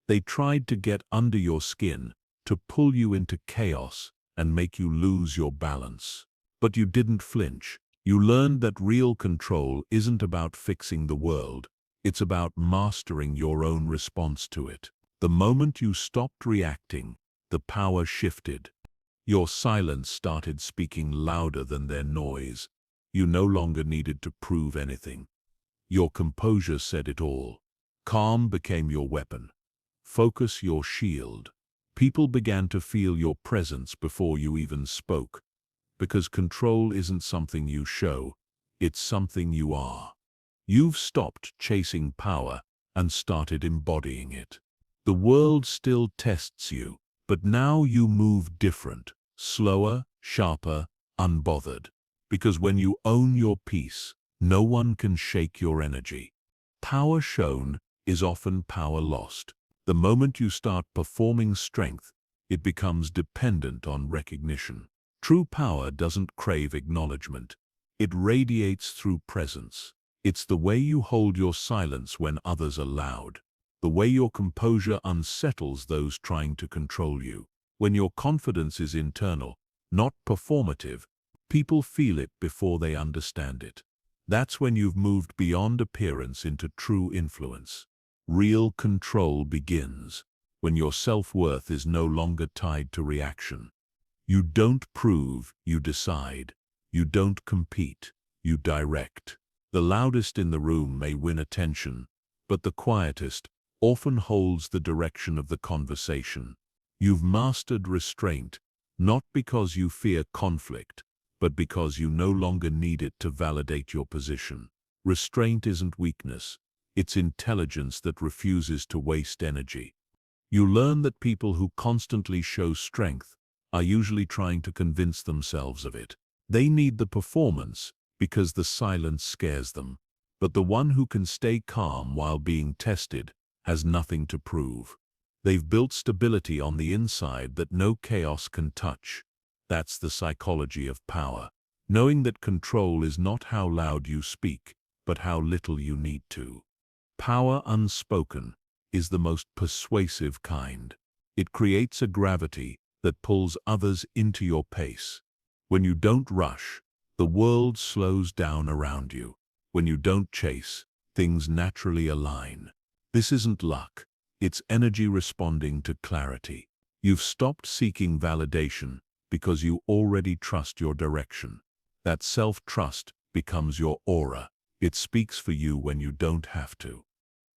They tried to get under your skin, to pull you into chaos and make you lose your balance. But you didn't flinch. You learned that real control isn't about fixing the world. It's about mastering your own response to it. The moment you stopped reacting, the power shifted. Your silence started speaking louder than their noise. You no longer needed to prove anything. Your composure said it all. Calm became your weapon. Focus your shield. People began to feel your presence before you even spoke. Because control isn't something you show, it's something you are. You've stopped chasing power and started embodying it. The world still tests you, but now you move different, slower, sharper, unbothered. Because when you own your peace, no one can shake your energy. Power shown is often power lost. The moment you start performing strength, it becomes dependent on recognition. True power doesn't crave acknowledgement. It radiates through presence. It's the way you hold your silence when others are loud. The way your composure unsettles those trying to control you. When your confidence is internal, not performative, people feel it before they understand it. That's when you've moved beyond appearance into true influence. Real control begins when your self-worth is no longer tied to reaction. You don't prove, you decide. You don't compete, you direct. The loudest in the room may win attention, but the quietest often holds the direction of the conversation. You've mastered restraint, not because you fear conflict, but because you no longer need it to validate your position. Restraint isn't weakness, it's intelligence that refuses to waste energy. You learn that people who constantly show strength are usually trying to convince themselves of it. They need the performance because the silence scares them. But the one who can stay calm while being tested has nothing to prove. They've built stability on the inside that no chaos can touch. That's the psychology of power. Knowing that control is not how loud you speak, but how little you need to. Power unspoken is the most persuasive kind. It creates a gravity that pulls others into your pace. When you don't rush, the world slows down around you. When you don't chase, things naturally align. This isn't luck, it's energy responding to clarity. You've stopped seeking validation because you already trust your direction. That self-trust becomes your aura. It speaks for you when you don't have to.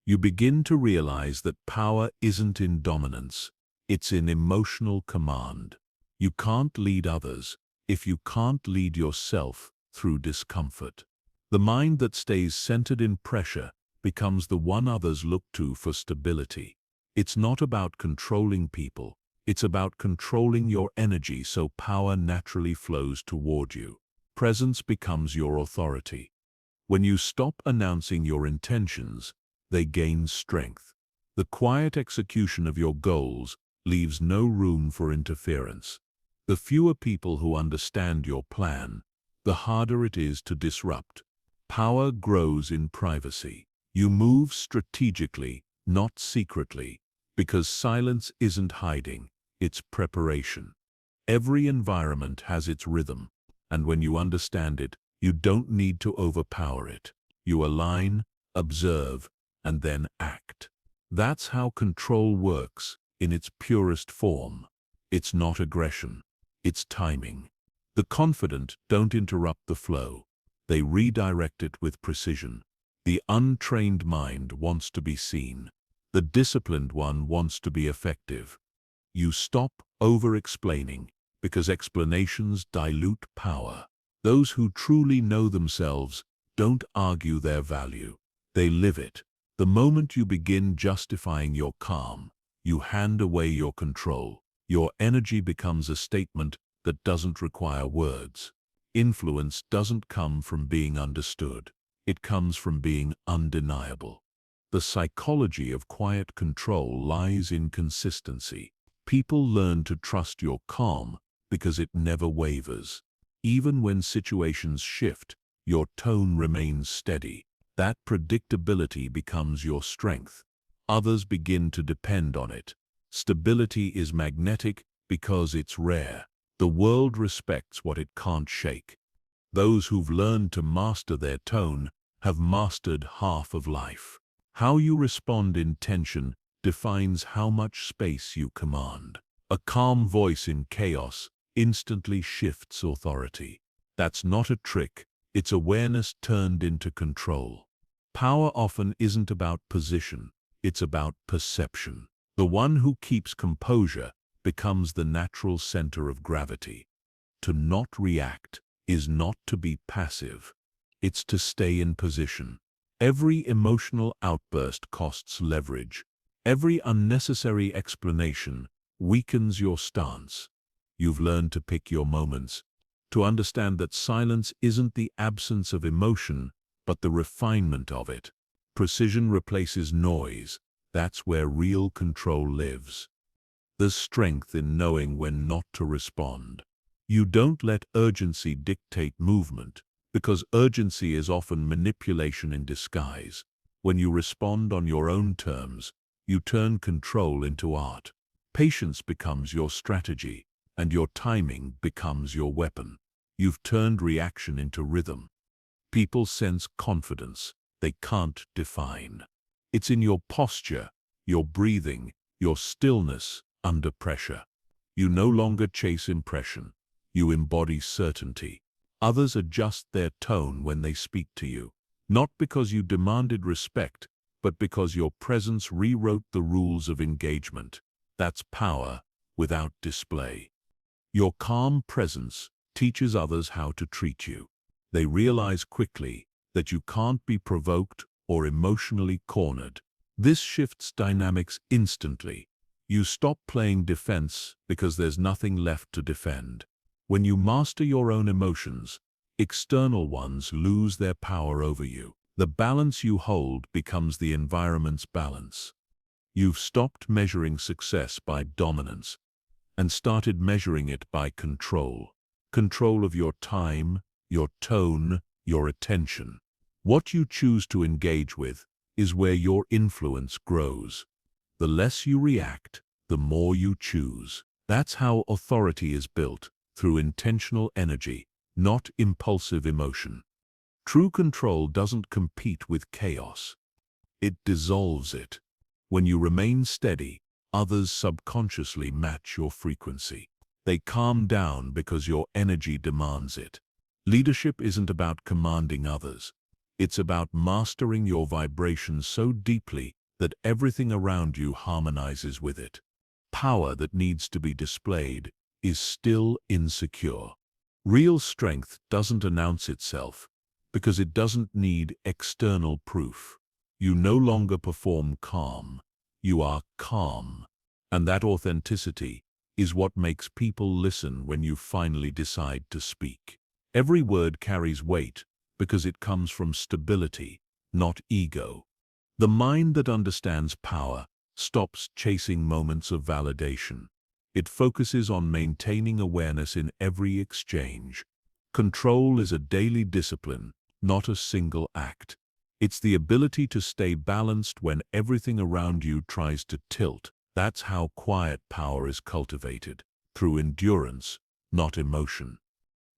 You begin to realize that power isn't in dominance, it's in emotional command. You can't lead others if you can't lead yourself through discomfort. The mind that stays centered in pressure becomes the one others look to for stability. It's not about controlling people, it's about controlling your energy so power naturally flows toward you. Presence becomes your authority. When you stop announcing your intentions, they gain strength. The quiet execution of your goals leaves no room for interference. The fewer people who understand your plan, the harder it is to disrupt. Power grows in privacy. You move strategically, not secretly, because silence isn't hiding, it's preparation. Every environment has its rhythm, and when you understand it, you don't need to overpower it. You align, observe, and then act. That's how control works in its purest form. It's not aggression, it's timing. The confident don't interrupt the flow, they redirect it with precision. The untrained mind wants to be seen. The disciplined one wants to be effective. You stop over-explaining because explanations dilute power. Those who truly know themselves don't argue their value, they live it. The moment you begin justifying your calm, you hand away your control. Your energy becomes a statement that doesn't require words. Influence doesn't come from being understood. It comes from being undeniable. The psychology of quiet control lies in consistency. People learn to trust your calm because it never wavers. Even when situations shift, your tone remains steady. That predictability becomes your strength. others begin to depend on it. Stability is magnetic because it's rare. The world respects what it can't shake. Those who've learned to master their tone have mastered half of life. How you respond in tension defines how much space you command. A calm voice in chaos instantly shifts authority. That's not a trick, it's awareness turned into control. Power often isn't about position, it's about perception. The one who keeps composure becomes the natural center of gravity. To not react is not to be passive, it's to stay in position. Every emotional outburst costs leverage. Every unnecessary explanation weakens your stance. You've learned to pick your moments, to understand that silence isn't the absence of emotion, but the refinement of it. Precision replaces noise. That's where real control lives. There's strength in knowing when not to respond. You don't let urgency dictate movement, because urgency is often manipulation in disguise. When you respond on your own terms, you turn control into art. Patience becomes your strategy, and your timing becomes your weapon. You've turned reaction into rhythm. People sense confidence they can't define. It's in your posture, your breathing, your stillness under pressure. You no longer chase impression. You embody certainty. Others adjust their tone when they speak to you, not because you demanded respect, but because your presence rewrote the rules of engagement. That's power without display. Your calm presence teaches others how to treat you. They realize quickly that you can't be provoked or emotionally cornered. This shifts dynamics instantly. You stop playing defense because there's nothing left to defend. When you master your own emotions, external ones lose their power over you. The balance you hold becomes the environment's balance. You've stopped measuring success by dominance and started measuring it by control. Control of your time, your tone, your attention. What you choose to engage with is where your influence grows. The less you react, the more you choose. That's how authority is built, through intentional energy, not impulsive emotion. True control doesn't compete with chaos. It dissolves it. When you remain steady, others subconsciously match your frequency. They calm down because your energy demands it. Leadership isn't about commanding others. It's about mastering your vibration so deeply that everything around you harmonizes with it. Power that needs to be displayed is still insecure. Real strength doesn't announce itself because it doesn't need external proof. You no longer perform calm. You are calm. And that authenticity is what makes people listen when you finally decide to speak. Every word carries weight because it comes from stability, not ego. The mind that understands power stops chasing moments of validation. It focuses on maintaining awareness in every exchange. Control is a daily discipline, not a single act. It's the ability to stay balanced when everything around you tries to tilt. That's how quiet power is cultivated, through endurance, not emotion.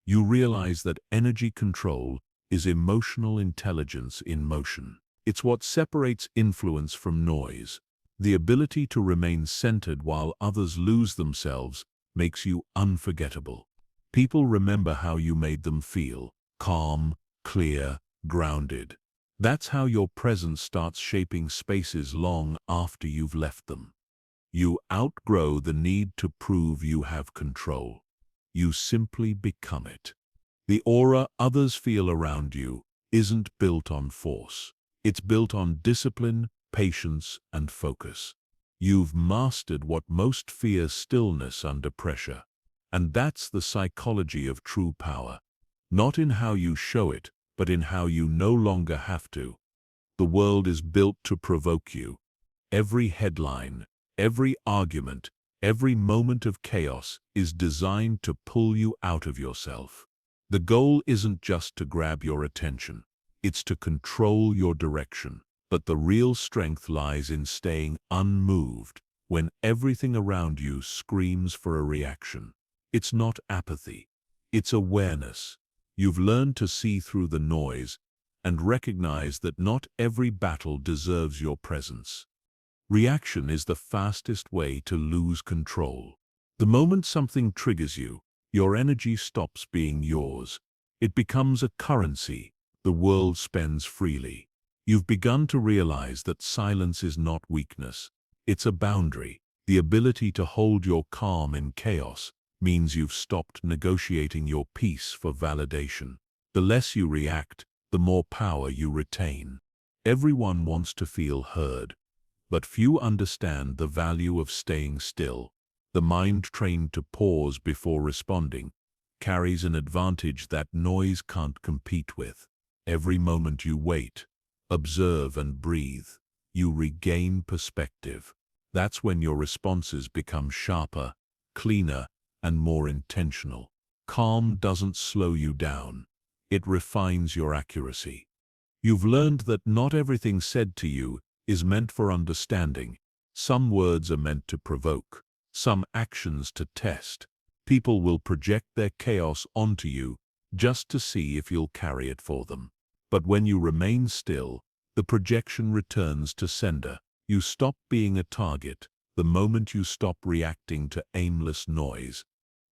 You realize that energy control is emotional intelligence in motion. It's what separates influence from noise. The ability to remain centered while others lose themselves makes you unforgettable. People remember how you made them feel, calm, clear, grounded. That's how your presence starts shaping spaces long after you've left them. You outgrow the need to prove you have control. You simply become it. The aura others feel around you isn't built on force. It's built on discipline, patience, and focus. You've mastered what most fear: stillness under pressure. And that's the psychology of true power. Not in how you show it, but in how you no longer have to. The world is built to provoke you. Every headline, every argument, every moment of chaos is designed to pull you out of yourself. The goal isn't just to grab your attention. It's to control your direction. But the real strength lies in staying unmoved when everything around you screams for a reaction. It's not apathy, it's awareness. You've learned to see through the noise and recognize that not every battle deserves your presence. Reaction is the fastest way to lose control. The moment something triggers you, your energy stops being yours. It becomes a currency the world spends freely. You've begun to realize that silence is not weakness. It's a boundary. The ability to hold your calm in chaos means you've stopped negotiating your peace for validation. The less you react, the more power you retain. Everyone wants to feel heard, but few understand the value of staying still. The mind trained to pause before responding carries an advantage that noise can't compete with. Every moment you wait, observe and breathe, you regain perspective. That's when your responses become sharper, cleaner, and more intentional. Calm doesn't slow you down. It refines your accuracy. You've learned that not everything said to you is meant for understanding. Some words are meant to provoke, some actions to test. People will project their chaos onto you just to see if you'll carry it for them. But when you remain still, the projection returns to sender. You stop being a target the moment you stop reacting to aimless noise.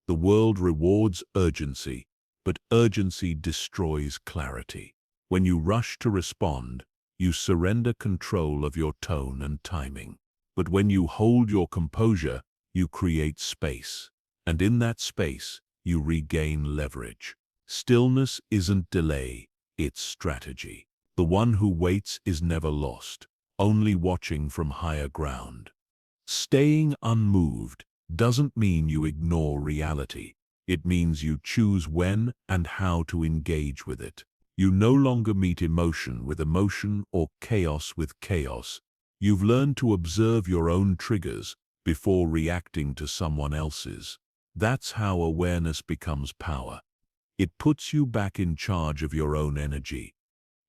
The world rewards urgency, but urgency destroys clarity. When you rush to respond, you surrender control of your tone and timing. But when you hold your composure, you create space. And in that space, you regain leverage. Stillness isn't delay, it's strategy. The one who waits is never lost, only watching from higher ground. Staying unmoved doesn't mean you ignore reality. It means you choose when and how to engage with it. You no longer meet emotion with emotion or chaos with chaos. You've learned to observe your own triggers before reacting to someone else's. That's how awareness becomes power. It puts you back in charge of your own energy.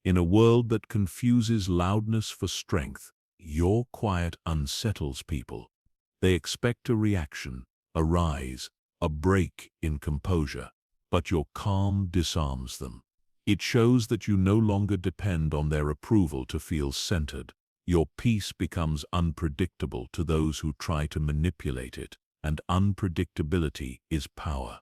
In a world that confuses loudness for strength, your quiet unsettles people. They expect a reaction, a rise, a break in composure, but your calm disarms them. It shows that you no longer depend on their approval to feel centered. Your peace becomes unpredictable to those who try to manipulate it, and unpredictability is power.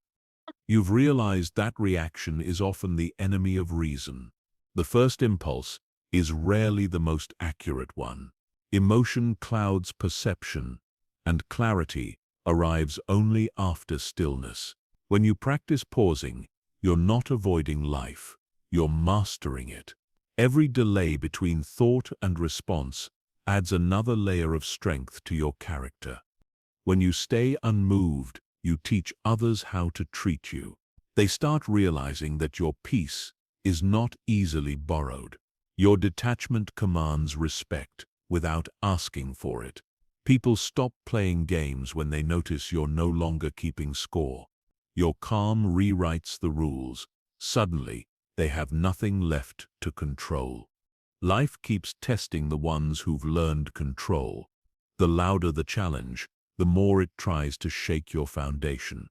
You've realized that reaction is often the enemy of reason. The first impulse is rarely the most accurate one. Emotion clouds perception, and clarity arrives only after stillness. When you practice pausing, you're not avoiding life, you're mastering it. Every delay between thought and response adds another layer of strength to your character. When you stay unmoved, you teach others how to treat you. They start realizing that your peace is not easily borrowed. Your detachment commands respect without asking for it. People stop playing games when they notice you're no longer keeping score. Your calm rewrites the rules. Suddenly, they have nothing left to control. Life keeps testing the ones who've learned control. The louder the challenge, the more it tries to shake your foundation.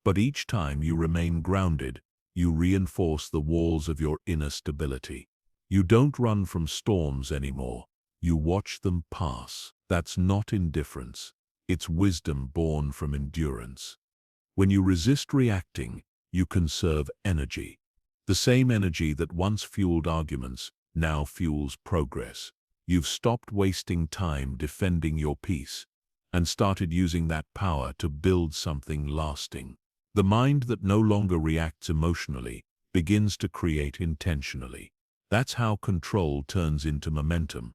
But each time you remain grounded, you reinforce the walls of your inner stability. You don't run from storms anymore. You watch them pass. That's not indifference. It's wisdom born from endurance. When you resist reacting, you conserve energy. The same energy that once fueled arguments now fuels progress. You've stopped wasting time defending your peace and started using that power to build something lasting. The mind that no longer reacts emotionally begins to create intentionally. That's how control turns into momentum.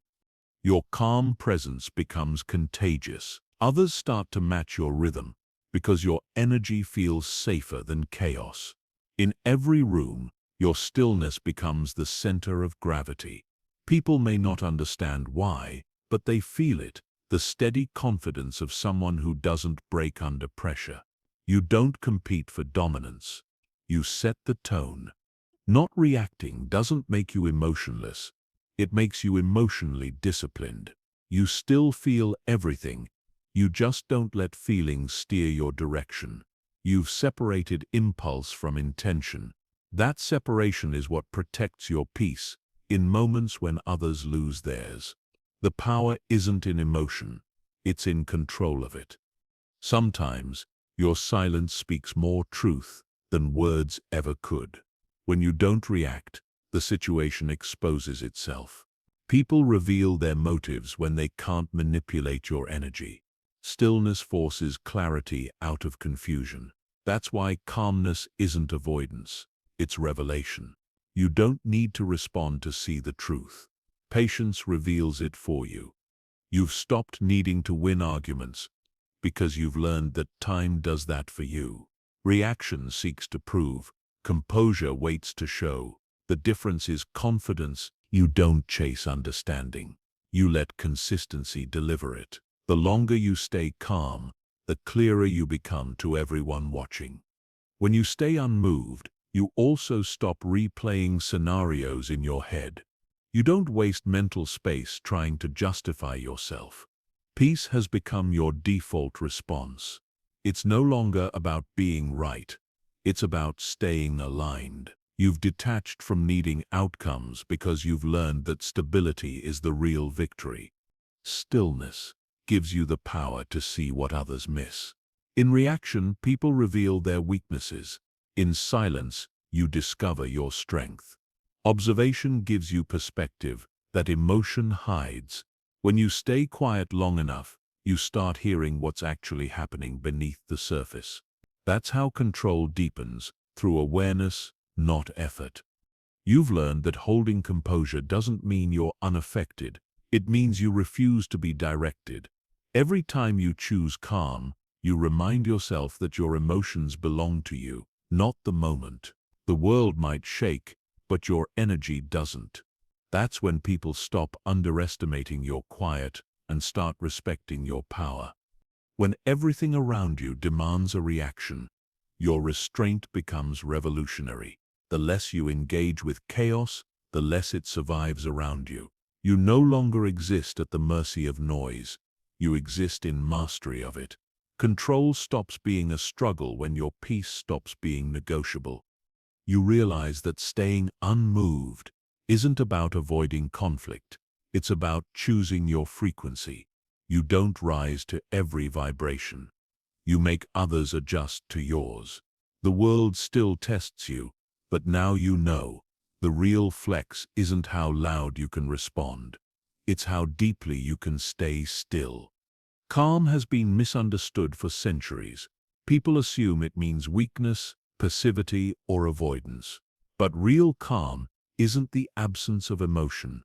Your calm presence becomes contagious. Others start to match your rhythm because your energy feels safer than chaos. In every room, your stillness becomes the center of gravity. People may not understand why, but they feel it, the steady confidence of someone who doesn't break under pressure. You don't compete for dominance. You set the tone. Not reacting doesn't make you emotionless. It makes you emotionally disciplined. You still feel everything. You just don't let feelings steer your direction. You've separated impulse from intention. That separation is what protects your peace in moments when others lose theirs. The power isn't in emotion. It's in control of it. Sometimes, your silence speaks more truth than words ever could. When you don't react, the situation exposes itself. People reveal their motives when they can't manipulate your energy. Stillness forces clarity out of confusion. That's why calmness isn't avoidance, it's revelation. You don't need to respond to see the truth. Patience reveals it for you. You've stopped needing to win arguments because you've learned that time does that for you. Reaction seeks to prove, composure waits to show. The difference is confidence. You don't chase understanding. You let consistency deliver it. The longer you stay calm, the clearer you become to everyone watching. When you stay unmoved, you also stop replaying scenarios in your head. You don't waste mental space trying to justify yourself. Peace has become your default response. It's no longer about being right. It's about staying aligned. You've detached from needing outcomes because you've learned that stability is the real victory. Stillness gives you the power to see what others miss. In reaction, people reveal their weaknesses. In silence, you discover your strength. Observation gives you perspective that emotion hides. When you stay quiet long enough, you start hearing what's actually happening beneath the surface. That's how control deepens, through awareness, not effort. You've learned that holding composure doesn't mean you're unaffected. It means you refuse to be directed. Every time you choose calm, you remind yourself that your emotions belong to you, not the moment. The world might shake, but your energy doesn't. That's when people stop underestimating your quiet and start respecting your power. When everything around you demands a reaction, your restraint becomes revolutionary. The less you engage with chaos, the less it survives around you. You no longer exist at the mercy of noise. You exist in mastery of it. Control stops being a struggle when your peace stops being negotiable. You realize that staying unmoved isn't about avoiding conflict. It's about choosing your frequency. You don't rise to every vibration. You make others adjust to yours. The world still tests you, but now you know. The real flex isn't how loud you can respond. It's how deeply you can stay still. Calm has been misunderstood for centuries. People assume it means weakness, passivity, or avoidance. But real calm isn't the absence of emotion.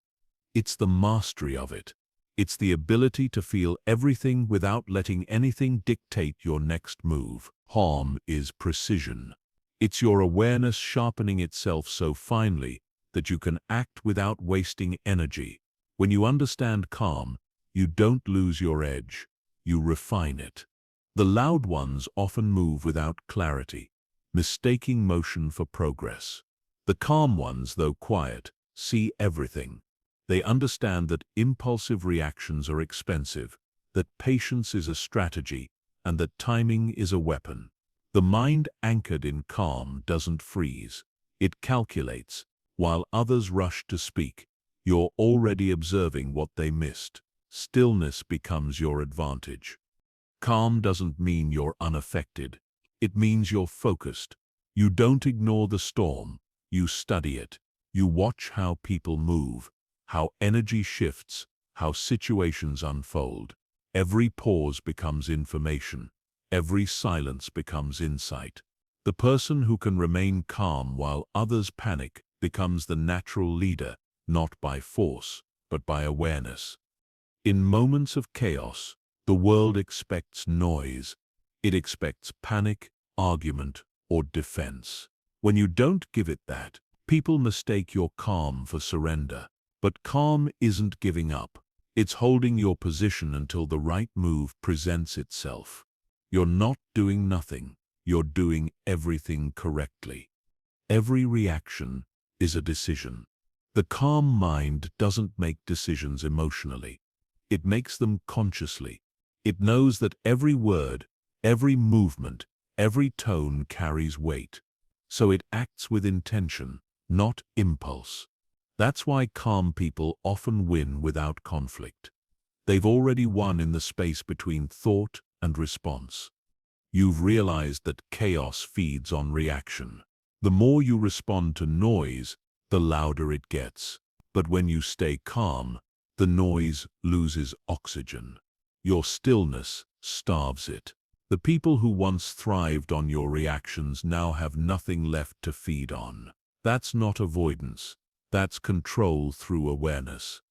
It's the mastery of it. It's the ability to feel everything without letting anything dictate your next move. Calm is precision. It's your awareness sharpening itself so finely that you can act without wasting energy. When you understand calm, you don't lose your edge. You refine it. The loud ones often move without clarity, mistaking motion for progress. The calm ones, though quiet, see everything. They understand that impulsive reactions are expensive, that patience is a strategy, and that timing is a weapon. The mind anchored in calm doesn't freeze. It calculates. While others rush to speak, you're already observing what they missed. Stillness becomes your advantage. Calm doesn't mean you're unaffected. It means you're focused. You don't ignore the storm. You study it. You watch how people move, how energy shifts, how situations unfold. Every pause becomes information. Every silence becomes insight. The person who can remain calm while others panic becomes the natural leader, not by force, but by awareness. In moments of chaos, the world expects noise. It expects panic, argument, or defense. When you don't give it that, people mistake your calm for surrender. But calm isn't giving up. It's holding your position until the right move presents itself. You're not doing nothing. You're doing everything correctly. Every reaction is a decision. The calm mind doesn't make decisions emotionally. It makes them consciously. It knows that every word, every movement, every tone carries weight. So it acts with intention, not impulse. That's why calm people often win without conflict. They've already won in the space between thought and response. You've realized that chaos feeds on reaction. The more you respond to noise, the louder it gets. But when you stay calm, the noise loses oxygen. Your stillness starves it. The people who once thrived on your reactions now have nothing left to feed on. That's not avoidance. That's control through awareness.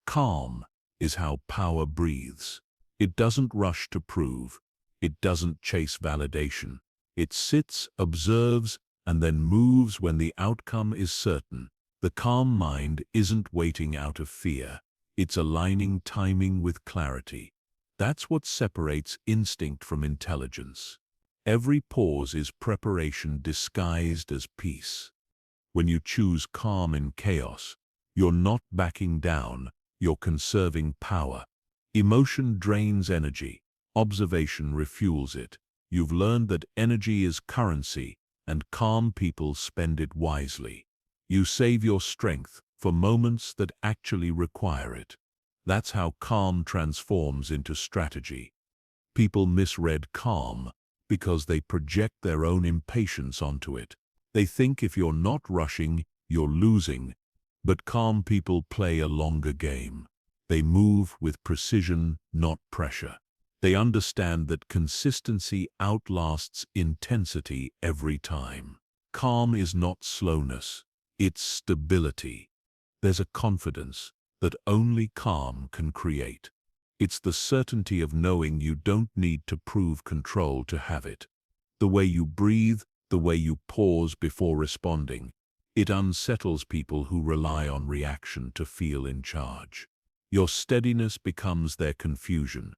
Calm is how power breathes. It doesn't rush to prove. It doesn't chase validation. It sits, observes, and then moves when the outcome is certain. The calm mind isn't waiting out of fear. It's aligning timing with clarity. That's what separates instinct from intelligence. Every pause is preparation disguised as peace. When you choose calm in chaos, you're not backing down, you're conserving power. Emotion drains energy. Observation refuels it. You've learned that energy is currency, and calm people spend it wisely. You save your strength for moments that actually require it. That's how calm transforms into strategy. People misread calm because they project their own impatience onto it. They think if you're not rushing, you're losing. But calm people play a longer game. They move with precision, not pressure. They understand that consistency outlasts intensity every time. Calm is not slowness, it's stability. There's a confidence that only calm can create. It's the certainty of knowing you don't need to prove control to have it. The way you breathe, the way you pause before responding, it unsettles people who rely on reaction to feel in charge. Your steadiness becomes their confusion,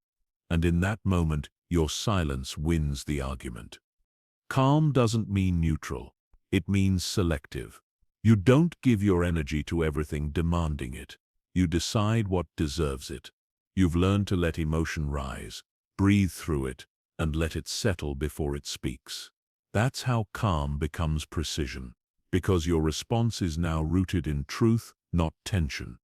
and in that moment, your silence wins the argument. Calm doesn't mean neutral. It means selective. You don't give your energy to everything demanding it. You decide what deserves it. You've learned to let emotion rise, breathe through it, and let it settle before it speaks. That's how calm becomes precision, because your response is now rooted in truth, not tension.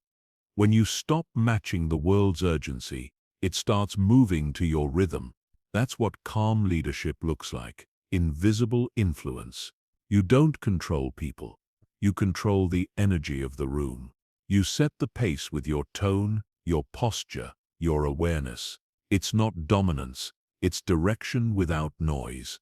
When you stop matching the world's urgency, it starts moving to your rhythm. That's what calm leadership looks like. Invisible influence. You don't control people. You control the energy of the room. You set the pace with your tone, your posture, your awareness. It's not dominance. It's direction without noise.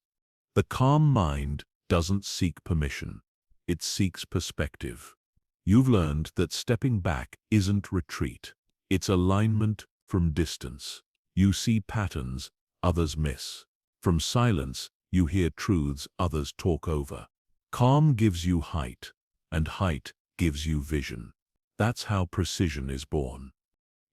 The calm mind doesn't seek permission. It seeks perspective. You've learned that stepping back isn't retreat. It's alignment from distance. You see patterns others miss. From silence, you hear truths others talk over. Calm gives you height, and height gives you vision. That's how precision is born.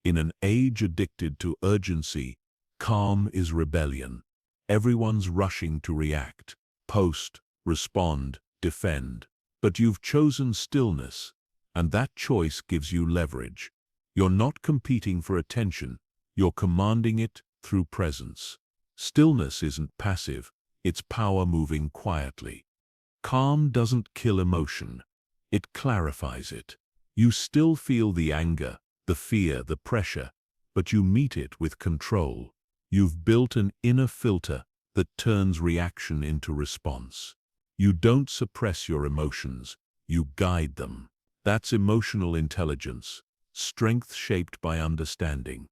In an age addicted to urgency, calm is rebellion. Everyone's rushing to react, post, respond, defend. But you've chosen stillness, and that choice gives you leverage. You're not competing for attention, you're commanding it through presence. Stillness isn't passive, it's power moving quietly. Calm doesn't kill emotion, it clarifies it. You still feel the anger, the fear, the pressure, but you meet it with control. You've built an inner filter that turns reaction into response. You don't suppress your emotions, you guide them. That's emotional intelligence, strength shaped by understanding.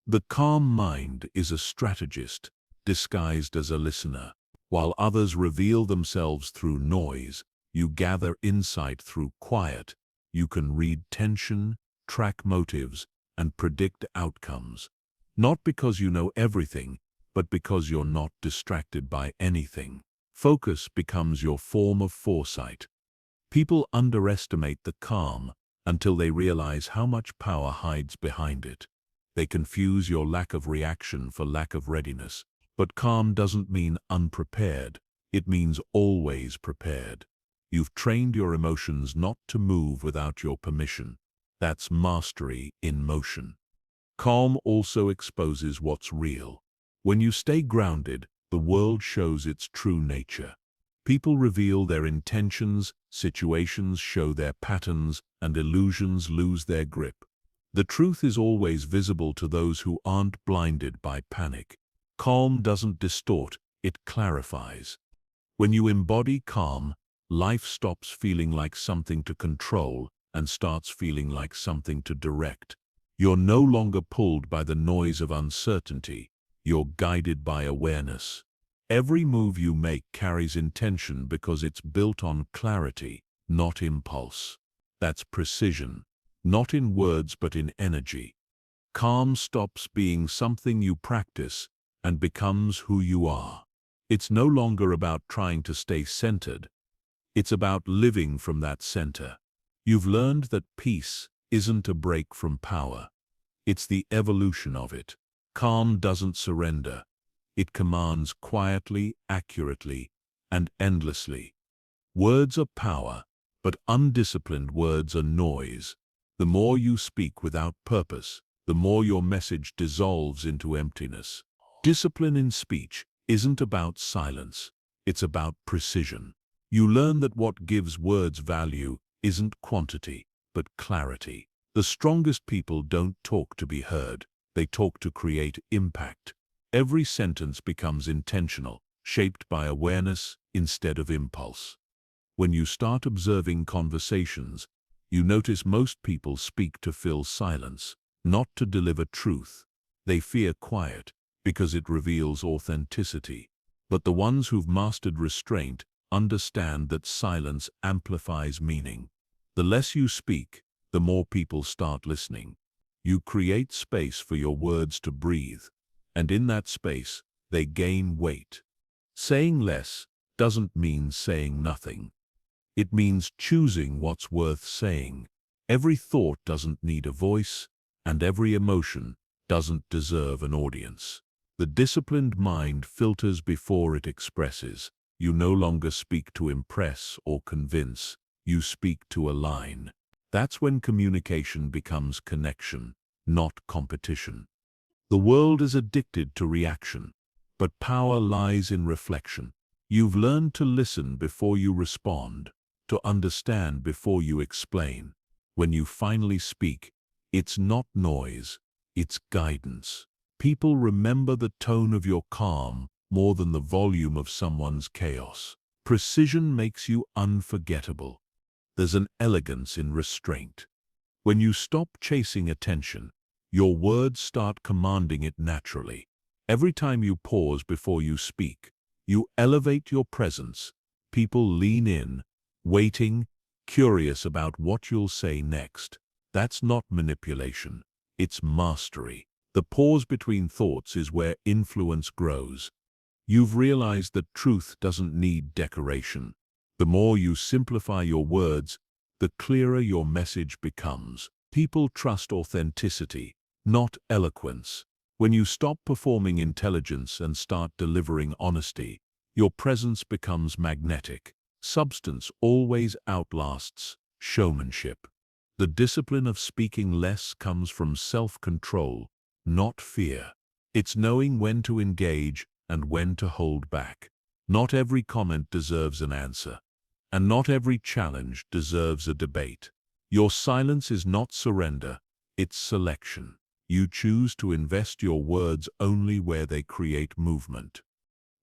The calm mind is a strategist, disguised as a listener. While others reveal themselves through noise, you gather insight through quiet. You can read tension, track motives, and predict outcomes. Not because you know everything, but because you're not distracted by anything. Focus becomes your form of foresight. People underestimate the calm until they realize how much power hides behind it. They confuse your lack of reaction for lack of readiness. But calm doesn't mean unprepared. It means always prepared. You've trained your emotions not to move without your permission. That's mastery in motion. Calm also exposes what's real. When you stay grounded, the world shows its true nature. People reveal their intentions, situations show their patterns, and illusions lose their grip. The truth is always visible to those who aren't blinded by panic. Calm doesn't distort, it clarifies. When you embody calm, life stops feeling like something to control and starts feeling like something to direct. You're no longer pulled by the noise of uncertainty. You're guided by awareness. Every move you make carries intention because it's built on clarity, not impulse. That's precision, not in words but in energy. Calm stops being something you practice and becomes who you are. It's no longer about trying to stay centered. It's about living from that center. You've learned that peace isn't a break from power. It's the evolution of it. Calm doesn't surrender. It commands quietly, accurately, and endlessly. Words are power, but undisciplined words are noise. The more you speak without purpose, the more your message dissolves into emptiness. Discipline in speech isn't about silence. It's about precision. You learn that what gives words value isn't quantity, but clarity. The strongest people don't talk to be heard. They talk to create impact. Every sentence becomes intentional, shaped by awareness instead of impulse. When you start observing conversations, you notice most people speak to fill silence, not to deliver truth. They fear quiet because it reveals authenticity. But the ones who've mastered restraint understand that silence amplifies meaning. The less you speak, the more people start listening. You create space for your words to breathe, and in that space, they gain weight. Saying less doesn't mean saying nothing. It means choosing what's worth saying. Every thought doesn't need a voice, and every emotion doesn't deserve an audience. The disciplined mind filters before it expresses. You no longer speak to impress or convince. You speak to align. That's when communication becomes connection, not competition. The world is addicted to reaction, but power lies in reflection. You've learned to listen before you respond, to understand before you explain. When you finally speak, it's not noise, it's guidance. People remember the tone of your calm more than the volume of someone's chaos. Precision makes you unforgettable. There's an elegance in restraint. When you stop chasing attention, your words start commanding it naturally. Every time you pause before you speak, you elevate your presence. People lean in, waiting, curious about what you'll say next. That's not manipulation. It's mastery. The pause between thoughts is where influence grows. You've realized that truth doesn't need decoration. The more you simplify your words, the clearer your message becomes. People trust authenticity, not eloquence. When you stop performing intelligence and start delivering honesty, your presence becomes magnetic. Substance always outlasts showmanship. The discipline of speaking less comes from self-control, not fear. It's knowing when to engage and when to hold back. Not every comment deserves an answer, and not every challenge deserves a debate. Your silence is not surrender, it's selection. You choose to invest your words only where they create movement.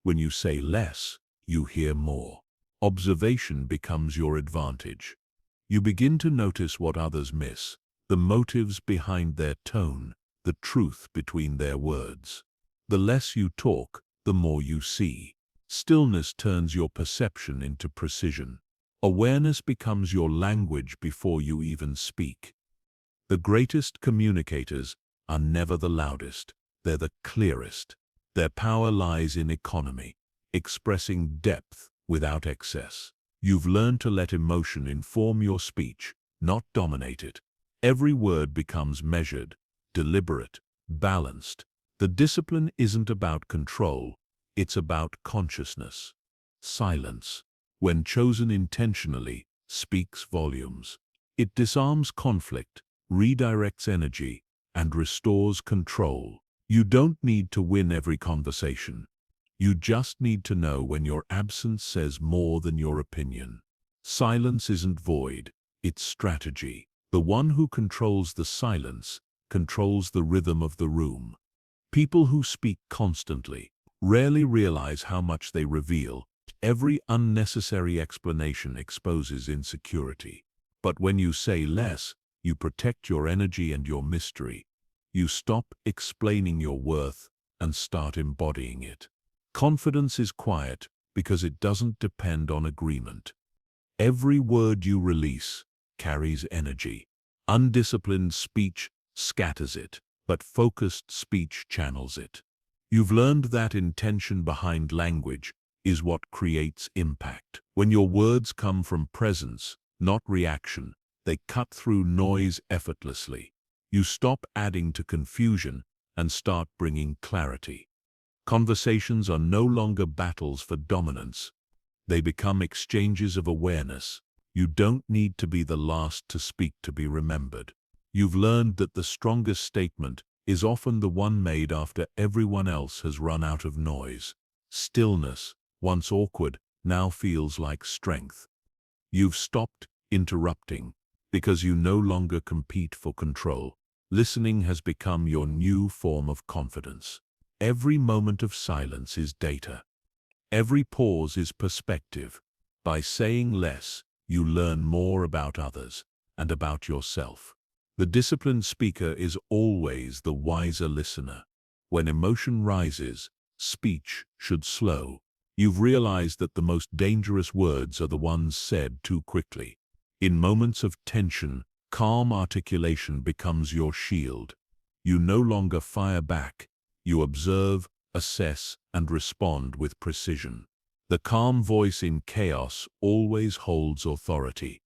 When you say less, you hear more. Observation becomes your advantage. You begin to notice what others miss, the motives behind their tone, the truth between their words. The less you talk, the more you see. Stillness turns your perception into precision. Awareness becomes your language before you even speak. The greatest communicators are never the loudest, they're the clearest. Their power lies in economy, expressing depth without excess. You've learned to let emotion inform your speech, not dominate it. Every word becomes measured, deliberate, balanced. The discipline isn't about control, it's about consciousness. Silence, when chosen intentionally, speaks volumes. It disarms conflict, redirects energy, and restores control. You don't need to win every conversation. You just need to know when your absence says more than your opinion. Silence isn't void, it's strategy. The one who controls the silence controls the rhythm of the room. People who speak constantly rarely realize how much they reveal. Every unnecessary explanation exposes insecurity. But when you say less, you protect your energy and your mystery. You stop explaining your worth and start embodying it. Confidence is quiet because it doesn't depend on agreement. Every word you release carries energy. Undisciplined speech scatters it, but focused speech channels it. You've learned that intention behind language is what creates impact. When your words come from presence, not reaction, they cut through noise effortlessly. You stop adding to confusion and start bringing clarity. Conversations are no longer battles for dominance. They become exchanges of awareness. You don't need to be the last to speak to be remembered. You've learned that the strongest statement is often the one made after everyone else has run out of noise. Stillness, once awkward, now feels like strength. You've stopped interrupting because you no longer compete for control. Listening has become your new form of confidence. Every moment of silence is data. Every pause is perspective. By saying less, you learn more about others and about yourself. The disciplined speaker is always the wiser listener. When emotion rises, speech should slow. You've realized that the most dangerous words are the ones said too quickly. In moments of tension, calm articulation becomes your shield. You no longer fire back. You observe, assess, and respond with precision. The calm voice in chaos always holds authority.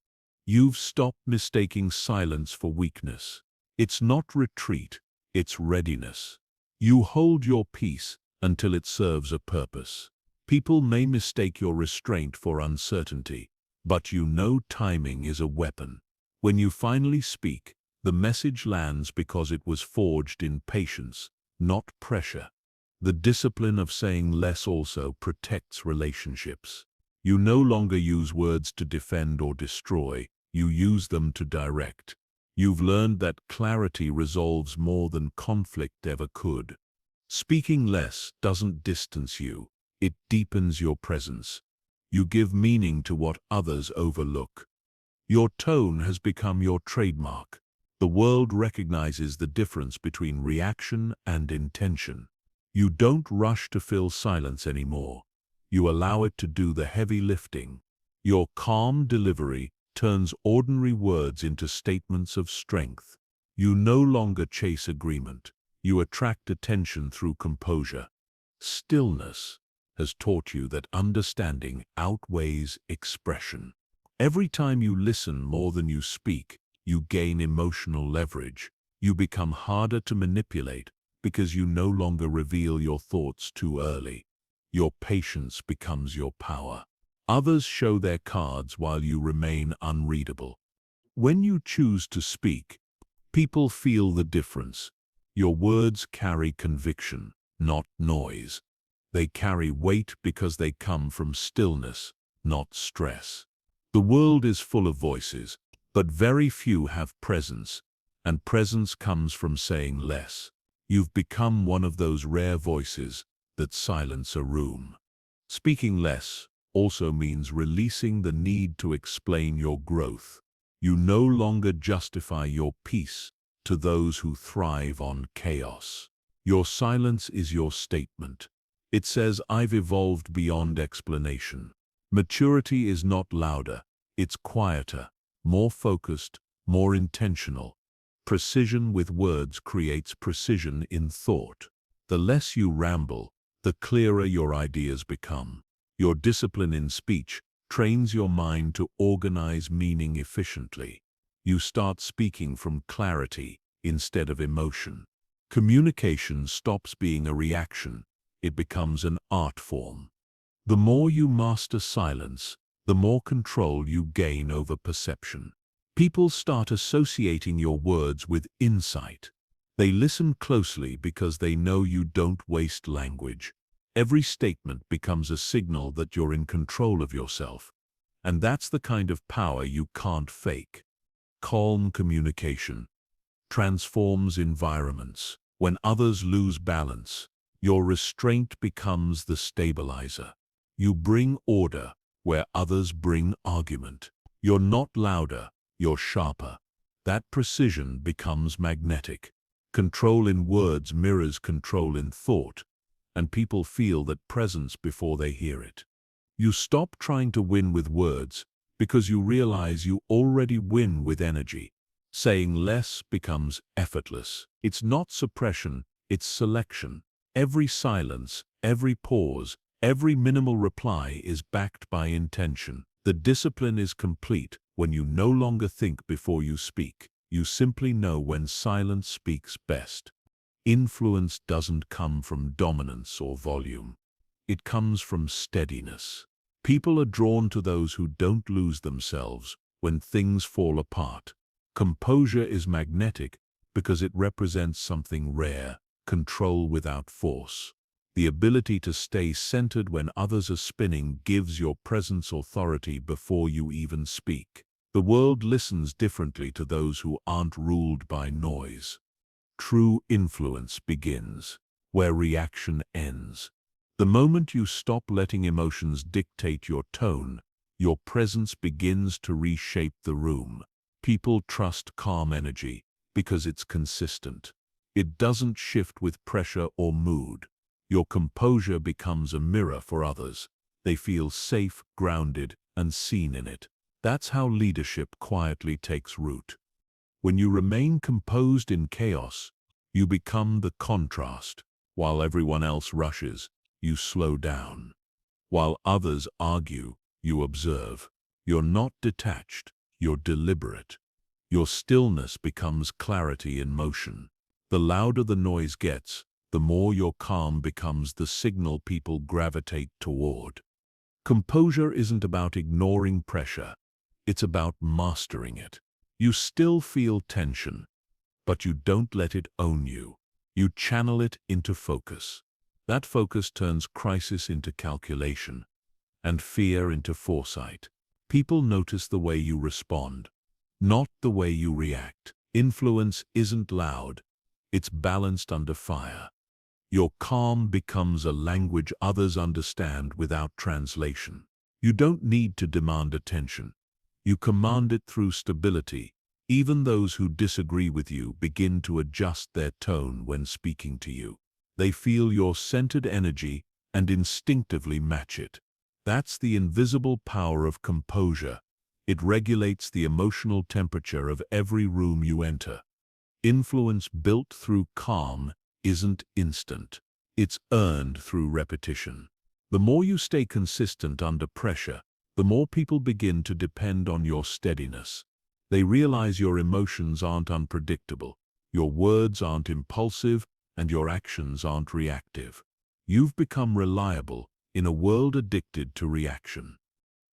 You've stopped mistaking silence for weakness. It's not retreat, it's readiness. You hold your peace until it serves a purpose. People may mistake your restraint for uncertainty, but you know timing is a weapon. When you finally speak, the message lands because it was forged in patience, not pressure. The discipline of saying less also protects relationships. You no longer use words to defend or destroy, you use them to direct. You've learned that clarity resolves more than conflict ever could. Speaking less doesn't distance you, it deepens your presence. You give meaning to what others overlook. Your tone has become your trademark. The world recognizes the difference between reaction and intention. You don't rush to fill silence anymore. You allow it to do the heavy lifting. Your calm delivery turns ordinary words into statements of strength. You no longer chase agreement. You attract attention through composure. Stillness has taught you that understanding outweighs expression. Every time you listen more than you speak, you gain emotional leverage. You become harder to manipulate because you no longer reveal your thoughts too early. Your patience becomes your power. Others show their cards while you remain unreadable. When you choose to speak, people feel the difference. Your words carry conviction, not noise. They carry weight because they come from stillness, not stress. The world is full of voices, but very few have presence, and presence comes from saying less. You've become one of those rare voices that silence a room. Speaking less also means releasing the need to explain your growth. You no longer justify your peace to those who thrive on chaos. Your silence is your statement. It says, I've evolved beyond explanation. Maturity is not louder, it's quieter, more focused, more intentional. Precision with words creates precision in thought. The less you ramble, the clearer your ideas become. Your discipline in speech trains your mind to organize meaning efficiently. You start speaking from clarity instead of emotion. Communication stops being a reaction. It becomes an art form. The more you master silence, the more control you gain over perception. People start associating your words with insight. They listen closely because they know you don't waste language. Every statement becomes a signal that you're in control of yourself. And that's the kind of power you can't fake. Calm communication transforms environments. When others lose balance, your restraint becomes the stabilizer. You bring order where others bring argument. You're not louder, you're sharper. That precision becomes magnetic. Control in words mirrors control in thought, and people feel that presence before they hear it. You stop trying to win with words because you realize you already win with energy. Saying less becomes effortless. It's not suppression, it's selection. Every silence, every pause, every minimal reply is backed by intention. The discipline is complete when you no longer think before you speak. You simply know when silence speaks best. Influence doesn't come from dominance or volume. It comes from steadiness. People are drawn to those who don't lose themselves when things fall apart. Composure is magnetic because it represents something rare, control without force. The ability to stay centered when others are spinning gives your presence authority before you even speak. The world listens differently to those who aren't ruled by noise. True influence begins where reaction ends. The moment you stop letting emotions dictate your tone, your presence begins to reshape the room. People trust calm energy because it's consistent. It doesn't shift with pressure or mood. Your composure becomes a mirror for others. They feel safe, grounded, and seen in it. That's how leadership quietly takes root. When you remain composed in chaos, you become the contrast. While everyone else rushes, you slow down. While others argue, you observe. You're not detached, you're deliberate. Your stillness becomes clarity in motion. The louder the noise gets, the more your calm becomes the signal people gravitate toward. Composure isn't about ignoring pressure. It's about mastering it. You still feel tension, but you don't let it own you. You channel it into focus. That focus turns crisis into calculation and fear into foresight. People notice the way you respond, not the way you react. Influence isn't loud. It's balanced under fire. Your calm becomes a language others understand without translation. You don't need to demand attention. You command it through stability. Even those who disagree with you begin to adjust their tone when speaking to you. They feel your centered energy and instinctively match it. That's the invisible power of composure. It regulates the emotional temperature of every room you enter. Influence built through calm isn't instant. It's earned through repetition. The more you stay consistent under pressure, the more people begin to depend on your steadiness. They realize your emotions aren't unpredictable, your words aren't impulsive, and your actions aren't reactive. You've become reliable in a world addicted to reaction.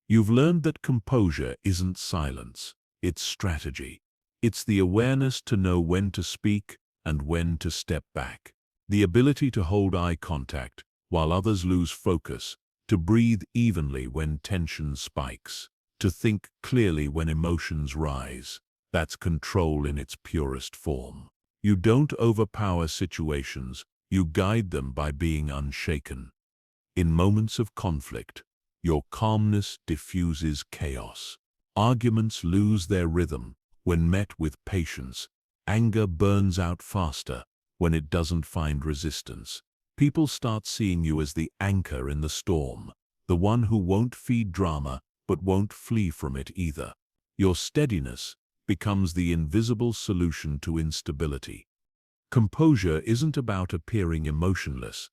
You've learned that composure isn't silence, it's strategy. It's the awareness to know when to speak and when to step back. The ability to hold eye contact while others lose focus, to breathe evenly when tension spikes, to think clearly when emotions rise. That's control in its purest form. You don't overpower situations, you guide them by being unshaken. In moments of conflict, your calmness diffuses chaos. Arguments lose their rhythm when met with patience. Anger burns out faster when it doesn't find resistance. People start seeing you as the anchor in the storm, the one who won't feed drama but won't flee from it either. Your steadiness becomes the invisible solution to instability. Composure isn't about appearing emotionless.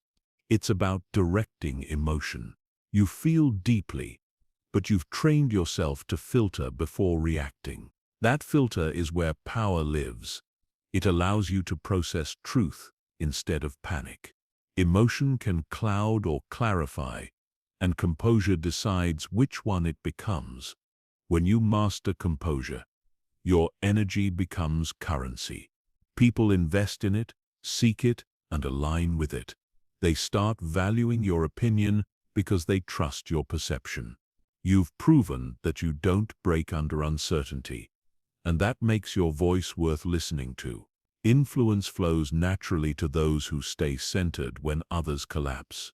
It's about directing emotion. You feel deeply, but you've trained yourself to filter before reacting. That filter is where power lives. It allows you to process truth instead of panic. Emotion can cloud or clarify, and composure decides which one it becomes. When you master composure, your energy becomes currency. People invest in it, seek it, and align with it. They start valuing your opinion because they trust your perception. You've proven that you don't break under uncertainty, and that makes your voice worth listening to. Influence flows naturally to those who stay centered when others collapse.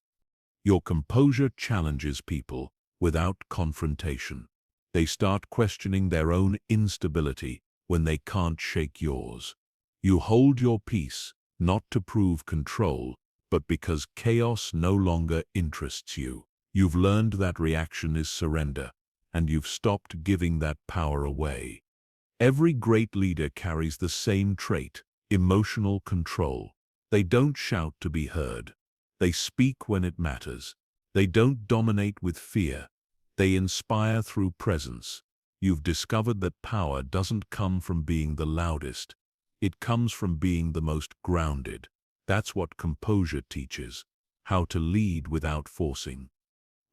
Your composure challenges people without confrontation. They start questioning their own instability when they can't shake yours. You hold your peace, not to prove control, but because chaos no longer interests you. You've learned that reaction is surrender, and you've stopped giving that power away. Every great leader carries the same trait: emotional control. They don't shout to be heard. They speak when it matters. They don't dominate with fear. They inspire through presence. You've discovered that power doesn't come from being the loudest. It comes from being the most grounded. That's what composure teaches: how to lead without forcing.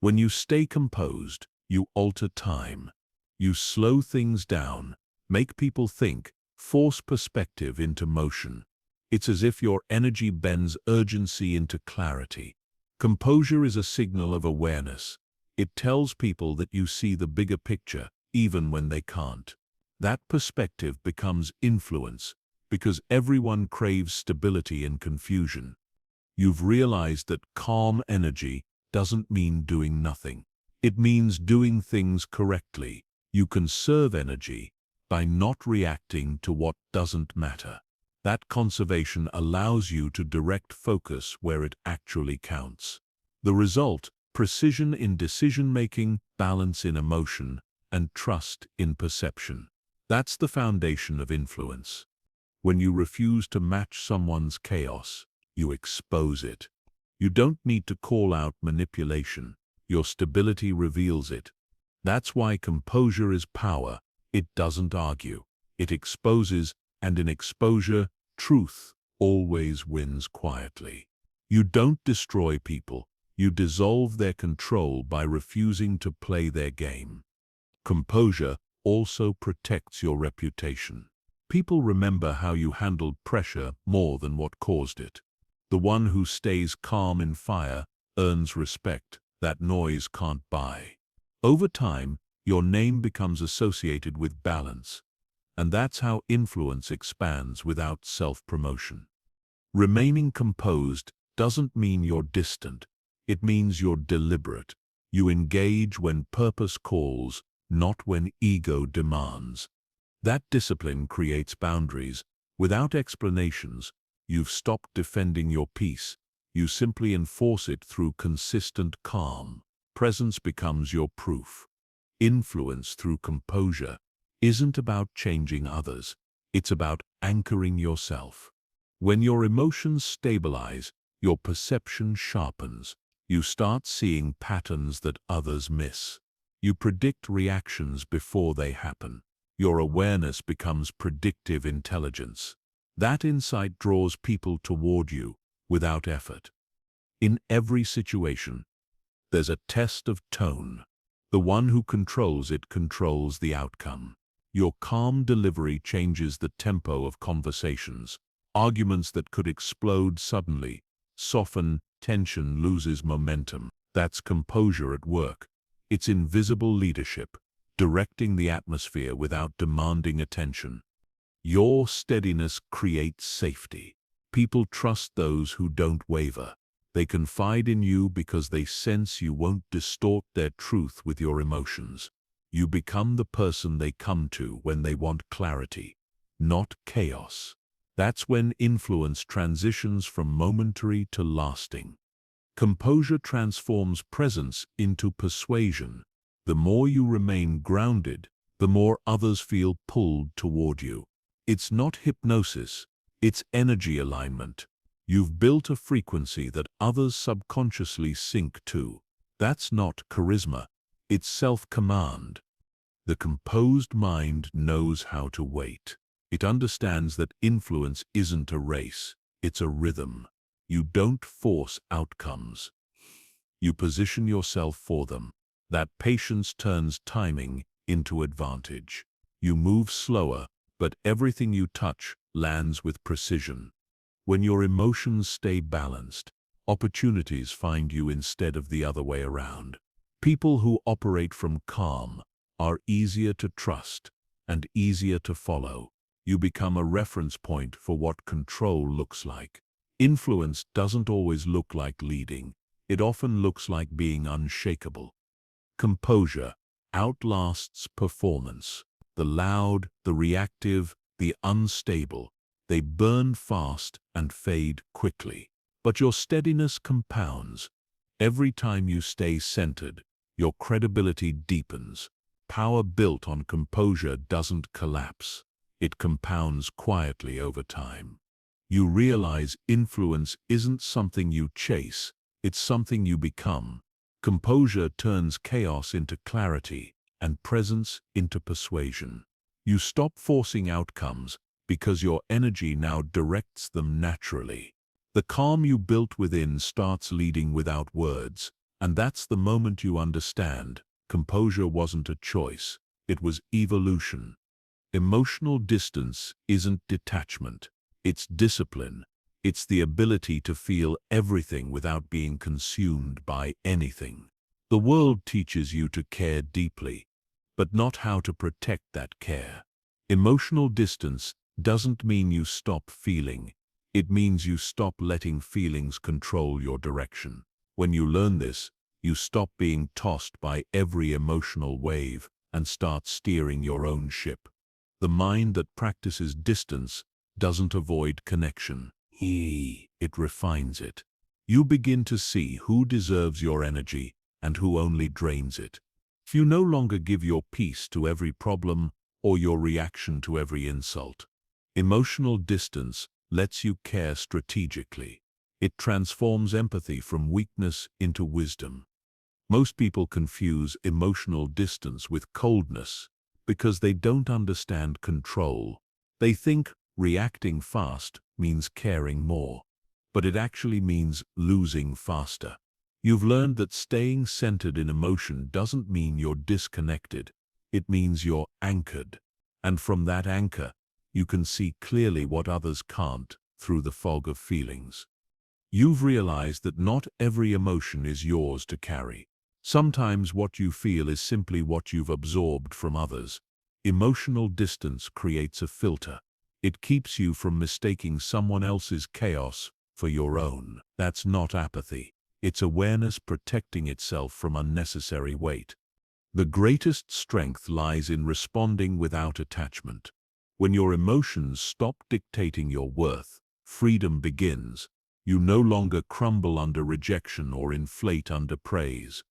When you stay composed, you alter time. You slow things down, make people think, force perspective into motion. It's as if your energy bends urgency into clarity. Composure is a signal of awareness. It tells people that you see the bigger picture, even when they can't. That perspective becomes influence, because everyone craves stability in confusion. You've realized that calm energy doesn't mean doing nothing. It means doing things correctly. You conserve energy by not reacting to what doesn't matter. That conservation allows you to direct focus where it actually counts. The result: precision in decision-making, balance in emotion, and trust in perception. That's the foundation of influence. When you refuse to match someone's chaos, you expose it. You don't need to call out manipulation. Your stability reveals it. That's why composure is power. It doesn't argue. It exposes, and in exposure, truth always wins quietly. You don't destroy people. You dissolve their control by refusing to play their game. Composure also protects your reputation. People remember how you handled pressure more than what caused it. The one who stays calm in fire earns respect that noise can't buy. Over time, your name becomes associated with balance, and that's how influence expands without self-promotion. Remaining composed doesn't mean you're distant. It means you're deliberate. You engage when purpose calls, not when ego demands. That discipline creates boundaries. Without explanations, you've stopped defending your peace. You simply enforce it through consistent calm. Presence becomes your proof. Influence through composure isn't about changing others. It's about anchoring yourself. When your emotions stabilize, your perception sharpens. You start seeing patterns that others miss. You predict reactions before they happen. Your awareness becomes predictive intelligence. That insight draws people toward you without effort. In every situation, there's a test of tone. The one who controls it controls the outcome. Your calm delivery changes the tempo of conversations. Arguments that could explode suddenly soften, tension loses momentum. That's composure at work. It's invisible leadership, directing the atmosphere without demanding attention. Your steadiness creates safety. People trust those who don't waver. They confide in you because they sense you won't distort their truth with your emotions. You become the person they come to when they want clarity, not chaos. That's when influence transitions from momentary to lasting. Composure transforms presence into persuasion. The more you remain grounded, the more others feel pulled toward you. It's not hypnosis, it's energy alignment. You've built a frequency that others subconsciously sync to. That's not charisma, it's self-command. The composed mind knows how to wait. It understands that influence isn't a race, it's a rhythm. You don't force outcomes. You position yourself for them. That patience turns timing into advantage. You move slower, but everything you touch lands with precision. When your emotions stay balanced, opportunities find you instead of the other way around. People who operate from calm are easier to trust and easier to follow. You become a reference point for what control looks like. Influence doesn't always look like leading. It often looks like being unshakable. Composure outlasts performance. The loud, the reactive, the unstable, they burn fast and fade quickly. But your steadiness compounds. Every time you stay centered, your credibility deepens. Power built on composure doesn't collapse. It compounds quietly over time. You realize influence isn't something you chase, it's something you become. Composure turns chaos into clarity and presence into persuasion. You stop forcing outcomes because your energy now directs them naturally. The calm you built within starts leading without words, and that's the moment you understand composure wasn't a choice, it was evolution. Emotional distance isn't detachment, it's discipline. It's the ability to feel everything without being consumed by anything. The world teaches you to care deeply, but not how to protect that care. Emotional distance doesn't mean you stop feeling. It means you stop letting feelings control your direction. When you learn this, you stop being tossed by every emotional wave and start steering your own ship. The mind that practices distance doesn't avoid connection. It refines it. You begin to see who deserves your energy and who only drains it. You no longer give your peace to every problem or your reaction to every insult. Emotional distance lets you care strategically. It transforms empathy from weakness into wisdom. Most people confuse emotional distance with coldness because they don't understand control. They think reacting fast means caring more, but it actually means losing faster. You've learned that staying centered in emotion doesn't mean you're disconnected. It means you're anchored. And from that anchor, you can see clearly what others can't through the fog of feelings. You've realized that not every emotion is yours to carry. Sometimes what you feel is simply what you've absorbed from others. Emotional distance creates a filter. It keeps you from mistaking someone else's chaos for your own. That's not apathy. It's awareness protecting itself from unnecessary weight. The greatest strength lies in responding without attachment. When your emotions stop dictating your worth, freedom begins. You no longer crumble under rejection or inflate under praise.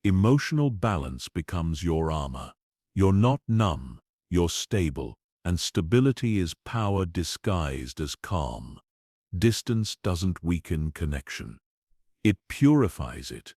Emotional balance becomes your armor. You're not numb, you're stable, and stability is power disguised as calm. Distance doesn't weaken connection. It purifies it.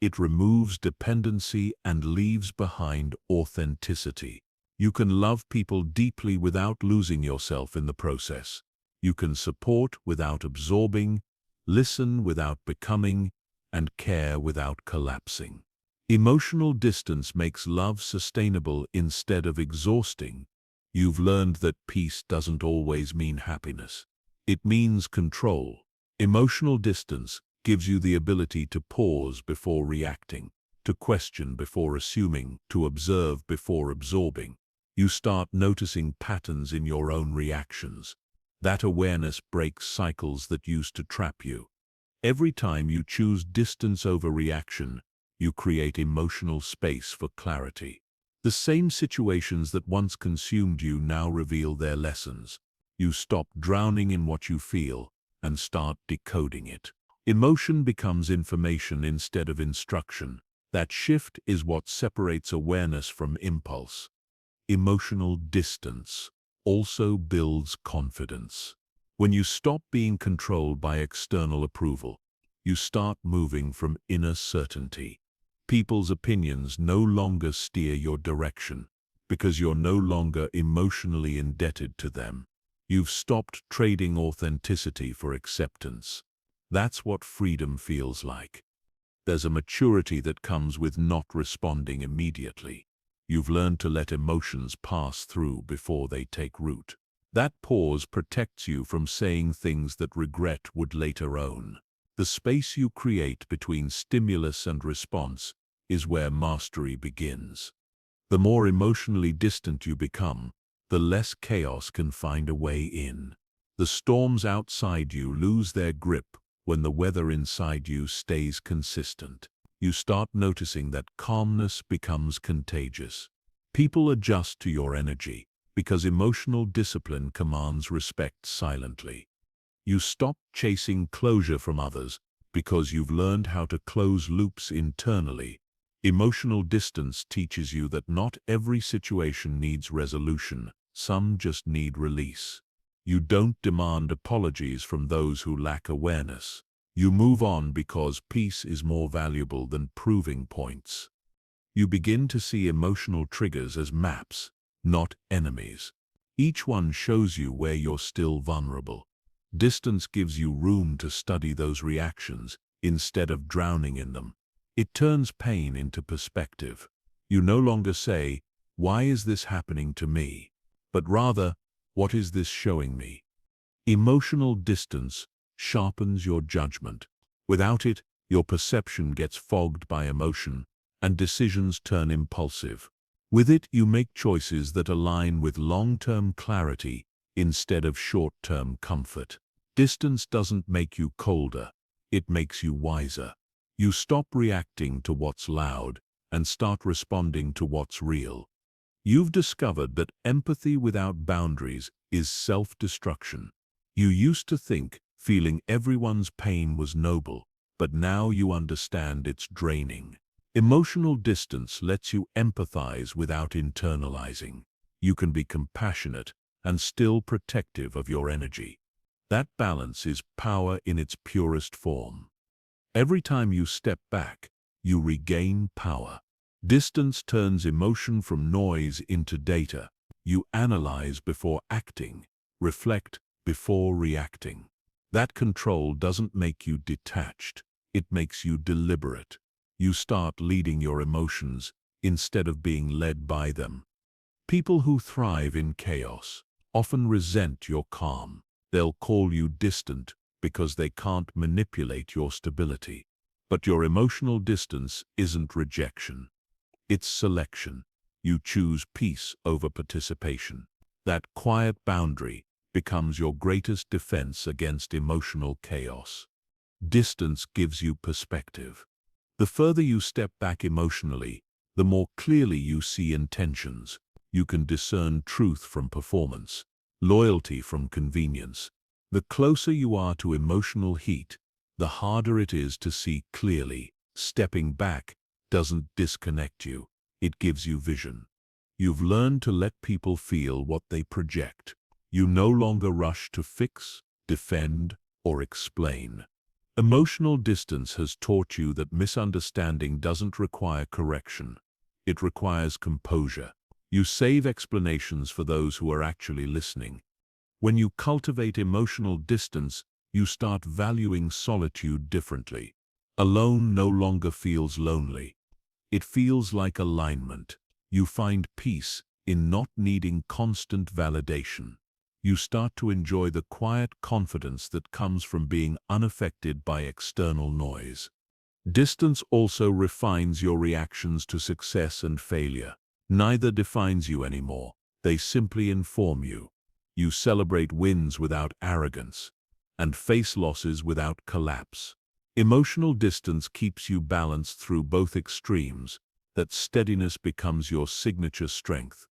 It removes dependency and leaves behind authenticity. You can love people deeply without losing yourself in the process. You can support without absorbing, listen without becoming, and care without collapsing. Emotional distance makes love sustainable instead of exhausting. You've learned that peace doesn't always mean happiness. It means control. Emotional distance gives you the ability to pause before reacting, to question before assuming, to observe before absorbing. You start noticing patterns in your own reactions. That awareness breaks cycles that used to trap you. Every time you choose distance over reaction, you create emotional space for clarity. The same situations that once consumed you now reveal their lessons. You stop drowning in what you feel and start decoding it. Emotion becomes information instead of instruction. That shift is what separates awareness from impulse. Emotional distance also builds confidence. When you stop being controlled by external approval, you start moving from inner certainty. People's opinions no longer steer your direction because you're no longer emotionally indebted to them. You've stopped trading authenticity for acceptance. That's what freedom feels like. There's a maturity that comes with not responding immediately. You've learned to let emotions pass through before they take root. That pause protects you from saying things that regret would later own. The space you create between stimulus and response is where mastery begins. The more emotionally distant you become, the less chaos can find a way in. The storms outside you lose their grip when the weather inside you stays consistent. You start noticing that calmness becomes contagious. People adjust to your energy because emotional discipline commands respect silently. You stop chasing closure from others because you've learned how to close loops internally. Emotional distance teaches you that not every situation needs resolution, some just need release. You don't demand apologies from those who lack awareness. You move on because peace is more valuable than proving points. You begin to see emotional triggers as maps, not enemies. Each one shows you where you're still vulnerable. Distance gives you room to study those reactions instead of drowning in them. It turns pain into perspective. You no longer say, "Why is this happening to me?" but rather, "What is this showing me?" Emotional distance sharpens your judgment. Without it, your perception gets fogged by emotion, and decisions turn impulsive. With it, you make choices that align with long-term clarity instead of short-term comfort. Distance doesn't make you colder, it makes you wiser. You stop reacting to what's loud and start responding to what's real. You've discovered that empathy without boundaries is self-destruction. You used to think feeling everyone's pain was noble, but now you understand it's draining. Emotional distance lets you empathize without internalizing. You can be compassionate and still protective of your energy. That balance is power in its purest form. Every time you step back, you regain power. Distance turns emotion from noise into data. You analyze before acting, reflect before reacting. That control doesn't make you detached, it makes you deliberate. You start leading your emotions instead of being led by them. People who thrive in chaos often resent your calm. They'll call you distant because they can't manipulate your stability. But your emotional distance isn't rejection. It's selection. You choose peace over participation. That quiet boundary becomes your greatest defense against emotional chaos. Distance gives you perspective. The further you step back emotionally, the more clearly you see intentions. You can discern truth from performance, loyalty from convenience. The closer you are to emotional heat, the harder it is to see clearly. Stepping back doesn't disconnect you, it gives you vision. You've learned to let people feel what they project. You no longer rush to fix, defend, or explain. Emotional distance has taught you that misunderstanding doesn't require correction. It requires composure. You save explanations for those who are actually listening. When you cultivate emotional distance, you start valuing solitude differently. Alone no longer feels lonely. It feels like alignment. You find peace in not needing constant validation. You start to enjoy the quiet confidence that comes from being unaffected by external noise. Distance also refines your reactions to success and failure. Neither defines you anymore, they simply inform you. You celebrate wins without arrogance, and face losses without collapse. Emotional distance keeps you balanced through both extremes. That steadiness becomes your signature strength.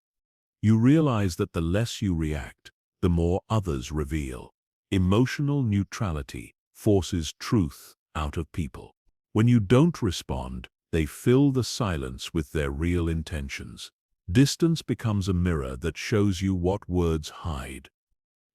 You realize that the less you react, the more others reveal. Emotional neutrality forces truth out of people. When you don't respond, they fill the silence with their real intentions. Distance becomes a mirror that shows you what words hide.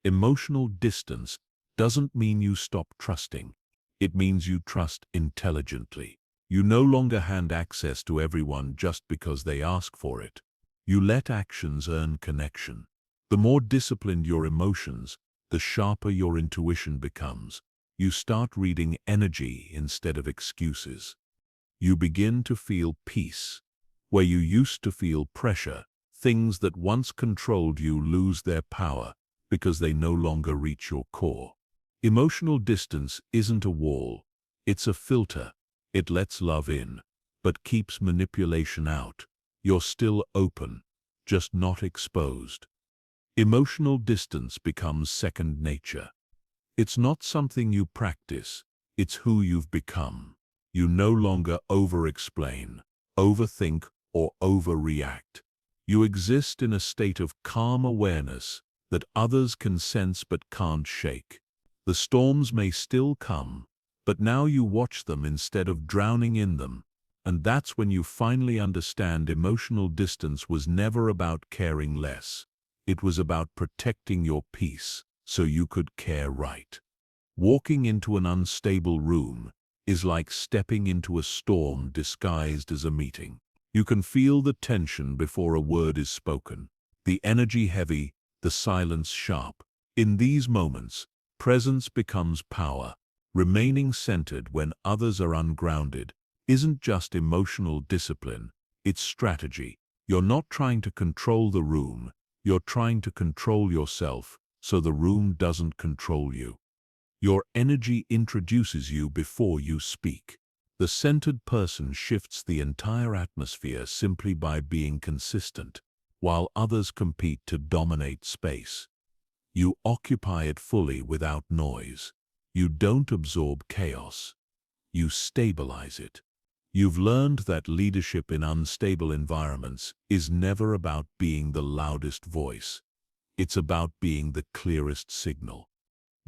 Emotional distance doesn't mean you stop trusting. It means you trust intelligently. You no longer hand access to everyone just because they ask for it. You let actions earn connection. The more disciplined your emotions, the sharper your intuition becomes. You start reading energy instead of excuses. You begin to feel peace. Where you used to feel pressure, things that once controlled you lose their power because they no longer reach your core. Emotional distance isn't a wall, it's a filter. It lets love in, but keeps manipulation out. You're still open, just not exposed. Emotional distance becomes second nature. It's not something you practice, it's who you've become. You no longer over-explain, overthink, or overreact. You exist in a state of calm awareness that others can sense but can't shake. The storms may still come, but now you watch them instead of drowning in them. And that's when you finally understand emotional distance was never about caring less. It was about protecting your peace so you could care right. Walking into an unstable room is like stepping into a storm disguised as a meeting. You can feel the tension before a word is spoken, the energy heavy, the silence sharp. In these moments, presence becomes power. Remaining centered when others are ungrounded isn't just emotional discipline, it's strategy. You're not trying to control the room, you're trying to control yourself so the room doesn't control you. Your energy introduces you before you speak. The centered person shifts the entire atmosphere simply by being consistent, while others compete to dominate space. You occupy it fully without noise. You don't absorb chaos. You stabilize it. You've learned that leadership in unstable environments is never about being the loudest voice. It's about being the clearest signal.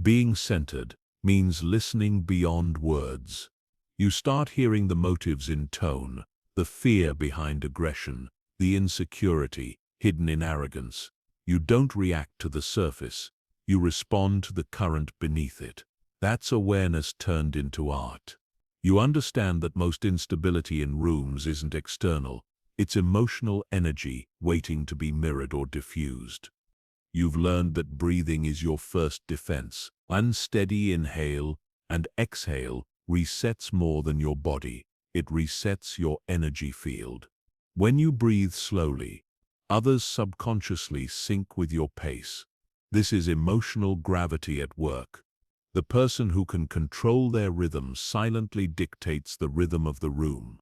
Being centered means listening beyond words. You start hearing the motives in tone, the fear behind aggression, the insecurity hidden in arrogance. You don't react to the surface. You respond to the current beneath it. That's awareness turned into art. You understand that most instability in rooms isn't external. It's emotional energy waiting to be mirrored or diffused. You've learned that breathing is your first defense. Unsteady inhale and exhale resets more than your body. It resets your energy field. When you breathe slowly, others subconsciously sync with your pace. This is emotional gravity at work. The person who can control their rhythm silently dictates the rhythm of the room.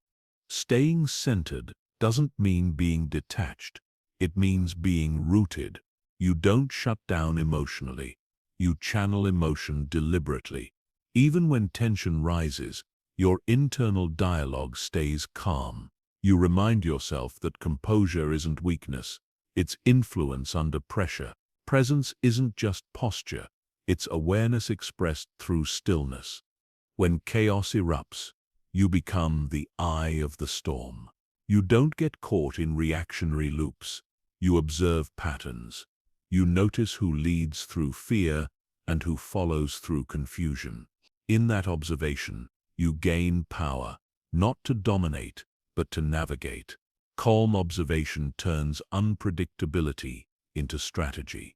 Staying centered doesn't mean being detached. It means being rooted. You don't shut down emotionally. You channel emotion deliberately. Even when tension rises, your internal dialogue stays calm. You remind yourself that composure isn't weakness. It's influence under pressure. Presence isn't just posture. It's awareness expressed through stillness. When chaos erupts, you become the eye of the storm. You don't get caught in reactionary loops. You observe patterns. You notice who leads through fear and who follows through confusion. In that observation, you gain power, not to dominate, but to navigate. Calm observation turns unpredictability into strategy.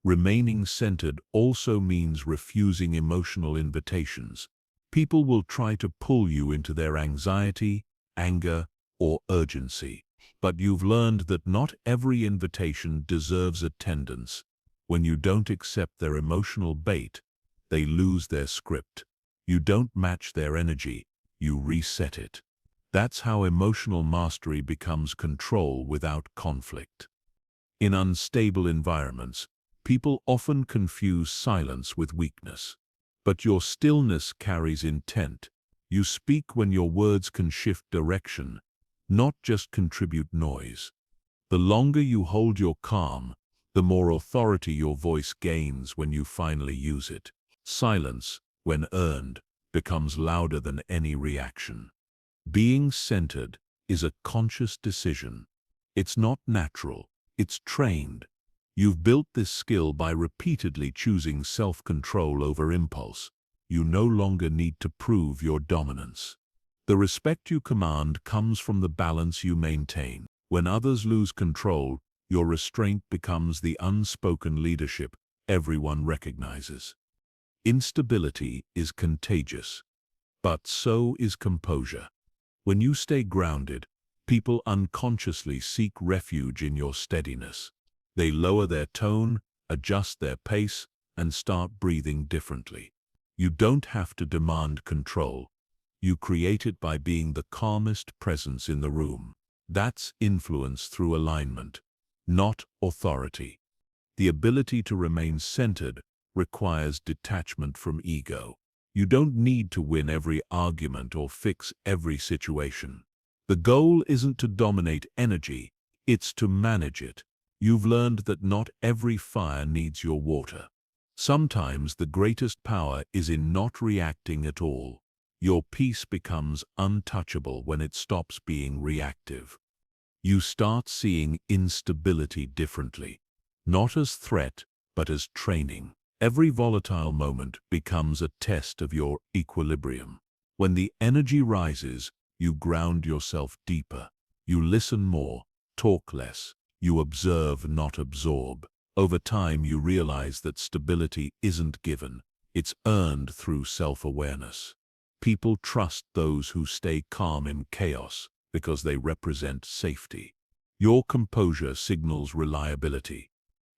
Remaining centered also means refusing emotional invitations. People will try to pull you into their anxiety, anger, or urgency. But you've learned that not every invitation deserves attendance. When you don't accept their emotional bait, they lose their script. You don't match their energy, you reset it. That's how emotional mastery becomes control without conflict. In unstable environments, people often confuse silence with weakness. But your stillness carries intent. You speak when your words can shift direction, not just contribute noise. The longer you hold your calm, the more authority your voice gains when you finally use it. Silence, when earned, becomes louder than any reaction. Being centered is a conscious decision. It's not natural, it's trained. You've built this skill by repeatedly choosing self-control over impulse. You no longer need to prove your dominance. The respect you command comes from the balance you maintain. When others lose control, your restraint becomes the unspoken leadership everyone recognizes. Instability is contagious, but so is composure. When you stay grounded, people unconsciously seek refuge in your steadiness. They lower their tone, adjust their pace, and start breathing differently. You don't have to demand control. You create it by being the calmest presence in the room. That's influence through alignment, not authority. The ability to remain centered requires detachment from ego. You don't need to win every argument or fix every situation. The goal isn't to dominate energy, it's to manage it. You've learned that not every fire needs your water. Sometimes the greatest power is in not reacting at all. Your peace becomes untouchable when it stops being reactive. You start seeing instability differently, not as threat, but as training. Every volatile moment becomes a test of your equilibrium. When the energy rises, you ground yourself deeper. You listen more, talk less. You observe, not absorb. Over time, you realize that stability isn't given. It's earned through self-awareness. People trust those who stay calm in chaos because they represent safety. Your composure signals reliability.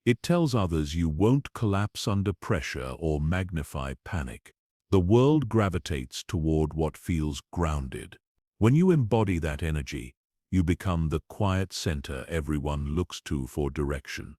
It tells others you won't collapse under pressure or magnify panic. The world gravitates toward what feels grounded. When you embody that energy, you become the quiet center everyone looks to for direction.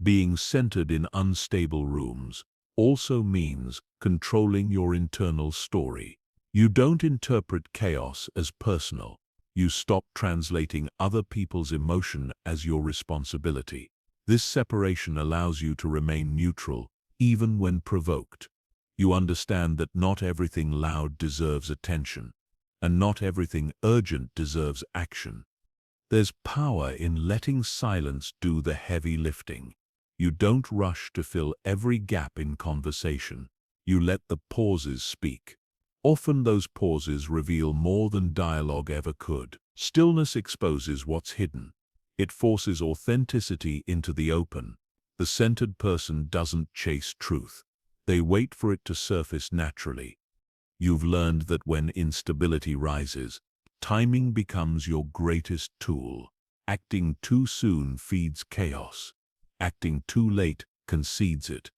Being centered in unstable rooms also means controlling your internal story. You don't interpret chaos as personal. You stop translating other people's emotion as your responsibility. This separation allows you to remain neutral, even when provoked. You understand that not everything loud deserves attention, and not everything urgent deserves action. There's power in letting silence do the heavy lifting. You don't rush to fill every gap in conversation. You let the pauses speak. Often those pauses reveal more than dialogue ever could. Stillness exposes what's hidden. It forces authenticity into the open. The centered person doesn't chase truth. They wait for it to surface naturally. You've learned that when instability rises, timing becomes your greatest tool. Acting too soon feeds chaos. Acting too late concedes it.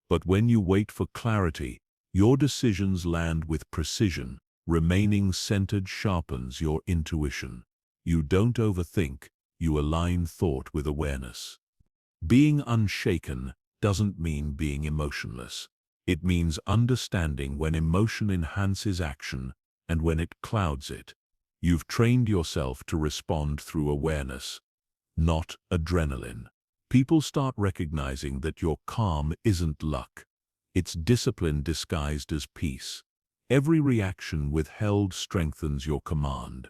But when you wait for clarity, your decisions land with precision. Remaining centered sharpens your intuition. You don't overthink, you align thought with awareness. Being unshaken doesn't mean being emotionless. It means understanding when emotion enhances action and when it clouds it. You've trained yourself to respond through awareness, not adrenaline. People start recognizing that your calm isn't luck. It's discipline disguised as peace. Every reaction withheld strengthens your command.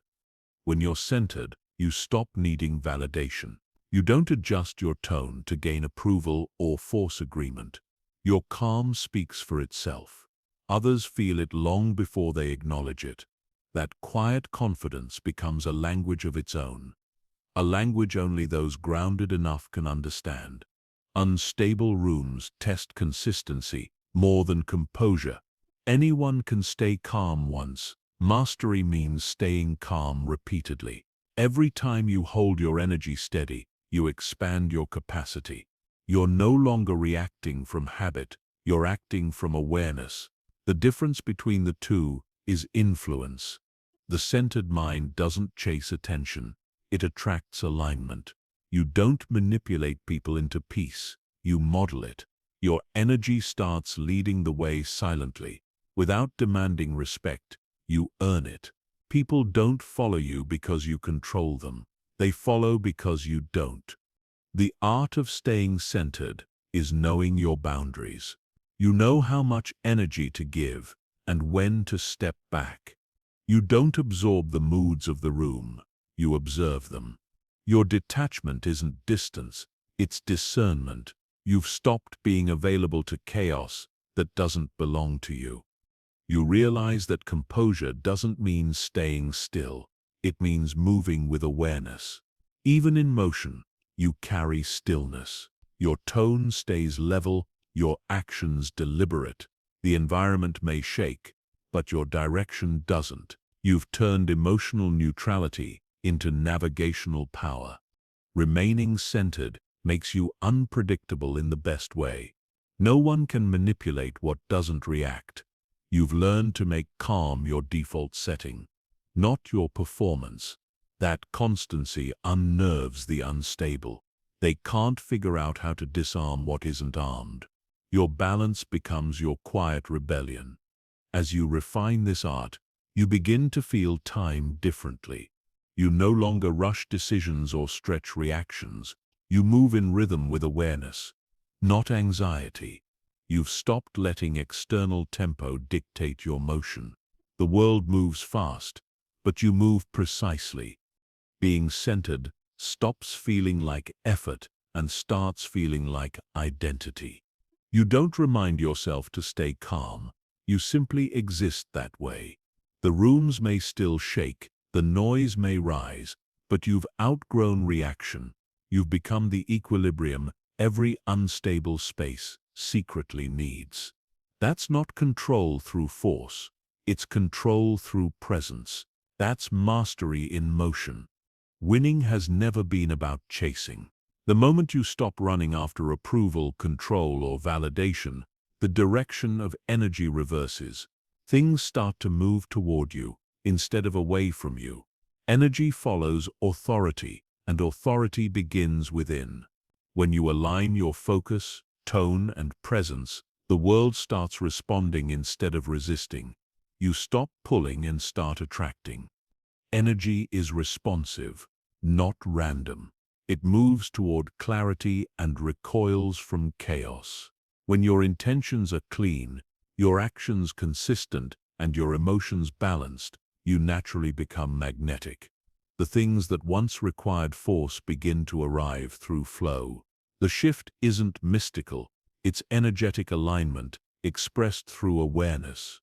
When you're centered, you stop needing validation. You don't adjust your tone to gain approval or force agreement. Your calm speaks for itself. Others feel it long before they acknowledge it. That quiet confidence becomes a language of its own. A language only those grounded enough can understand. Unstable rooms test consistency more than composure. Anyone can stay calm once. Mastery means staying calm repeatedly. Every time you hold your energy steady, you expand your capacity. You're no longer reacting from habit, you're acting from awareness. The difference between the two is influence. The centered mind doesn't chase attention, it attracts alignment. You don't manipulate people into peace, you model it. Your energy starts leading the way silently. Without demanding respect, you earn it. People don't follow you because you control them. They follow because you don't. The art of staying centered is knowing your boundaries. You know how much energy to give and when to step back. You don't absorb the moods of the room, you observe them. Your detachment isn't distance, it's discernment. You've stopped being available to chaos that doesn't belong to you. You realize that composure doesn't mean staying still, it means moving with awareness. Even in motion, you carry stillness. Your tone stays level, your actions deliberate. The environment may shake, but your direction doesn't. You've turned emotional neutrality into navigational power. Remaining centered makes you unpredictable in the best way. No one can manipulate what doesn't react. You've learned to make calm your default setting, not your performance. That constancy unnerves the unstable. They can't figure out how to disarm what isn't armed. Your balance becomes your quiet rebellion. As you refine this art, you begin to feel time differently. You no longer rush decisions or stretch reactions. You move in rhythm with awareness, not anxiety. You've stopped letting external tempo dictate your motion. The world moves fast, but you move precisely. Being centered stops feeling like effort and starts feeling like identity. You don't remind yourself to stay calm. You simply exist that way. The rooms may still shake, the noise may rise, but you've outgrown reaction. You've become the equilibrium every unstable space secretly needs. That's not control through force. It's control through presence. That's mastery in motion. Winning has never been about chasing. The moment you stop running after approval, control, or validation, the direction of energy reverses. Things start to move toward you instead of away from you. Energy follows authority, and authority begins within. When you align your focus, tone, and presence, the world starts responding instead of resisting. You stop pulling and start attracting. Energy is responsive, not random. It moves toward clarity and recoils from chaos. When your intentions are clean, your actions consistent, and your emotions balanced, you naturally become magnetic. The things that once required force begin to arrive through flow. The shift isn't mystical, it's energetic alignment expressed through awareness.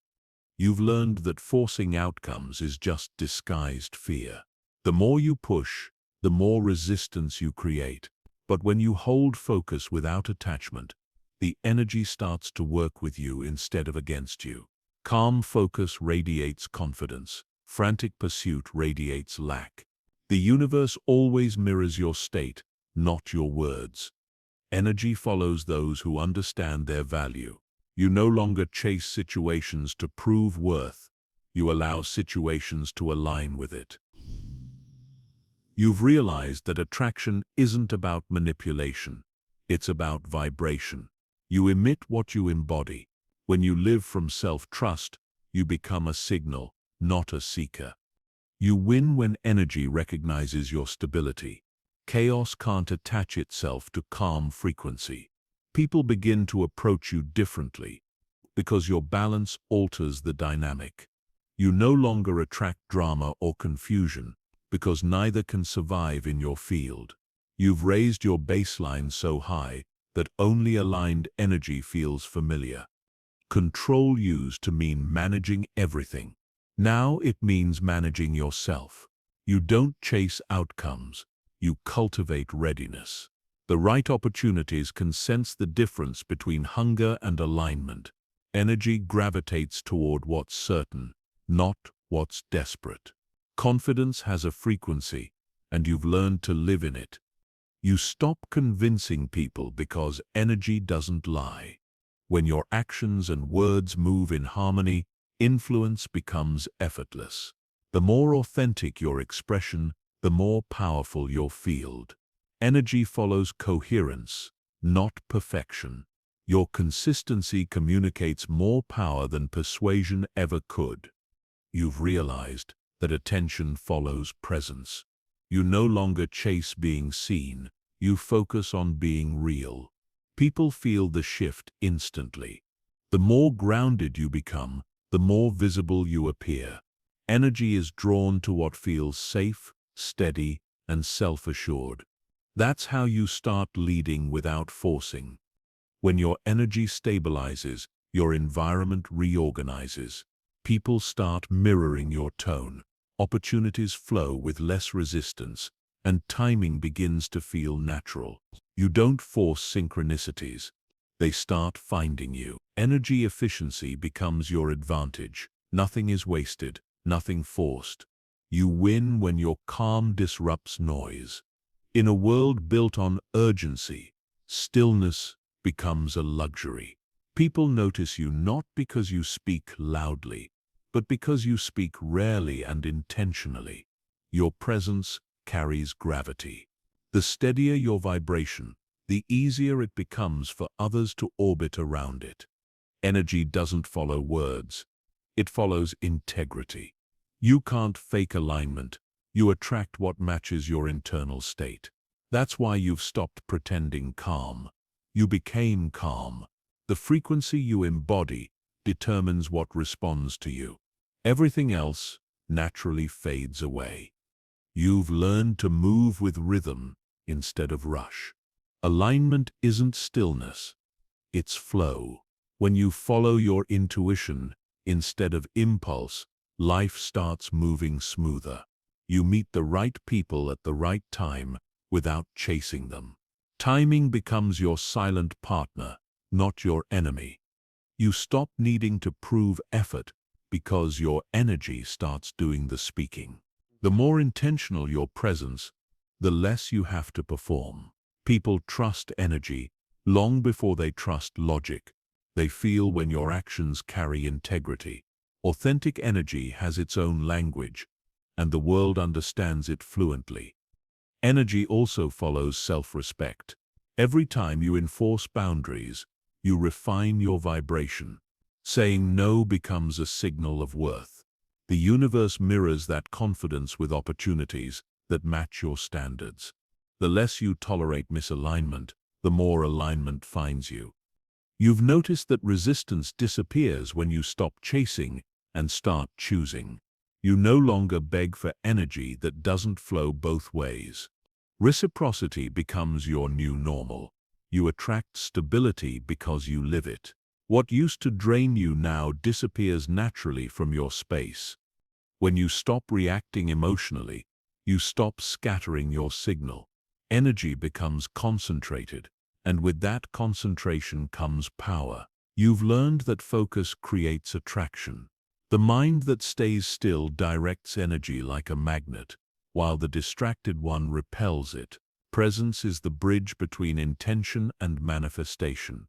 You've learned that forcing outcomes is just disguised fear. The more you push, the more resistance you create. But when you hold focus without attachment, the energy starts to work with you instead of against you. Calm focus radiates confidence. Frantic pursuit radiates lack. The universe always mirrors your state, not your words. Energy follows those who understand their value. You no longer chase situations to prove worth. You allow situations to align with it. You've realized that attraction isn't about manipulation. It's about vibration. You emit what you embody. When you live from self-trust, you become a signal, not a seeker. You win when energy recognizes your stability. Chaos can't attach itself to calm frequency. People begin to approach you differently because your balance alters the dynamic. You no longer attract drama or confusion because neither can survive in your field. You've raised your baseline so high that only aligned energy feels familiar. Control used to mean managing everything. Now it means managing yourself. You don't chase outcomes. You cultivate readiness. The right opportunities can sense the difference between hunger and alignment. Energy gravitates toward what's certain, not what's desperate. Confidence has a frequency, and you've learned to live in it. You stop convincing people because energy doesn't lie. When your actions and words move in harmony, influence becomes effortless. The more authentic your expression, the more powerful your field. Energy follows coherence, not perfection. Your consistency communicates more power than persuasion ever could. You've realized that attention follows presence. You no longer chase being seen, you focus on being real. People feel the shift instantly. The more grounded you become, the more visible you appear. Energy is drawn to what feels safe, steady, and self-assured. That's how you start leading without forcing. When your energy stabilizes, your environment reorganizes. People start mirroring your tone. Opportunities flow with less resistance, and timing begins to feel natural. You don't force synchronicities. They start finding you. Energy efficiency becomes your advantage. Nothing is wasted. nothing forced. You win when your calm disrupts noise. In a world built on urgency, stillness becomes a luxury. People notice you not because you speak loudly, but because you speak rarely and intentionally. Your presence carries gravity. The steadier your vibration, the easier it becomes for others to orbit around it. Energy doesn't follow words. It follows integrity. You can't fake alignment. You attract what matches your internal state. That's why you've stopped pretending calm. You became calm. The frequency you embody determines what responds to you. Everything else naturally fades away. You've learned to move with rhythm instead of rush. Alignment isn't stillness. It's flow. When you follow your intuition instead of impulse, life starts moving smoother. You meet the right people at the right time without chasing them. Timing becomes your silent partner, not your enemy. You stop needing to prove effort because your energy starts doing the speaking. The more intentional your presence, the less you have to perform. People trust energy long before they trust logic. They feel when your actions carry integrity. Authentic energy has its own language, and the world understands it fluently. Energy also follows self-respect. Every time you enforce boundaries, you refine your vibration. Saying no becomes a signal of worth. The universe mirrors that confidence with opportunities that match your standards. The less you tolerate misalignment, the more alignment finds you. You've noticed that resistance disappears when you stop chasing and start choosing. You no longer beg for energy that doesn't flow both ways. Reciprocity becomes your new normal. You attract stability because you live it. What used to drain you now disappears naturally from your space. When you stop reacting emotionally, you stop scattering your signal. Energy becomes concentrated, and with that concentration comes power. You've learned that focus creates attraction. The mind that stays still directs energy like a magnet, while the distracted one repels it. Presence is the bridge between intention and manifestation.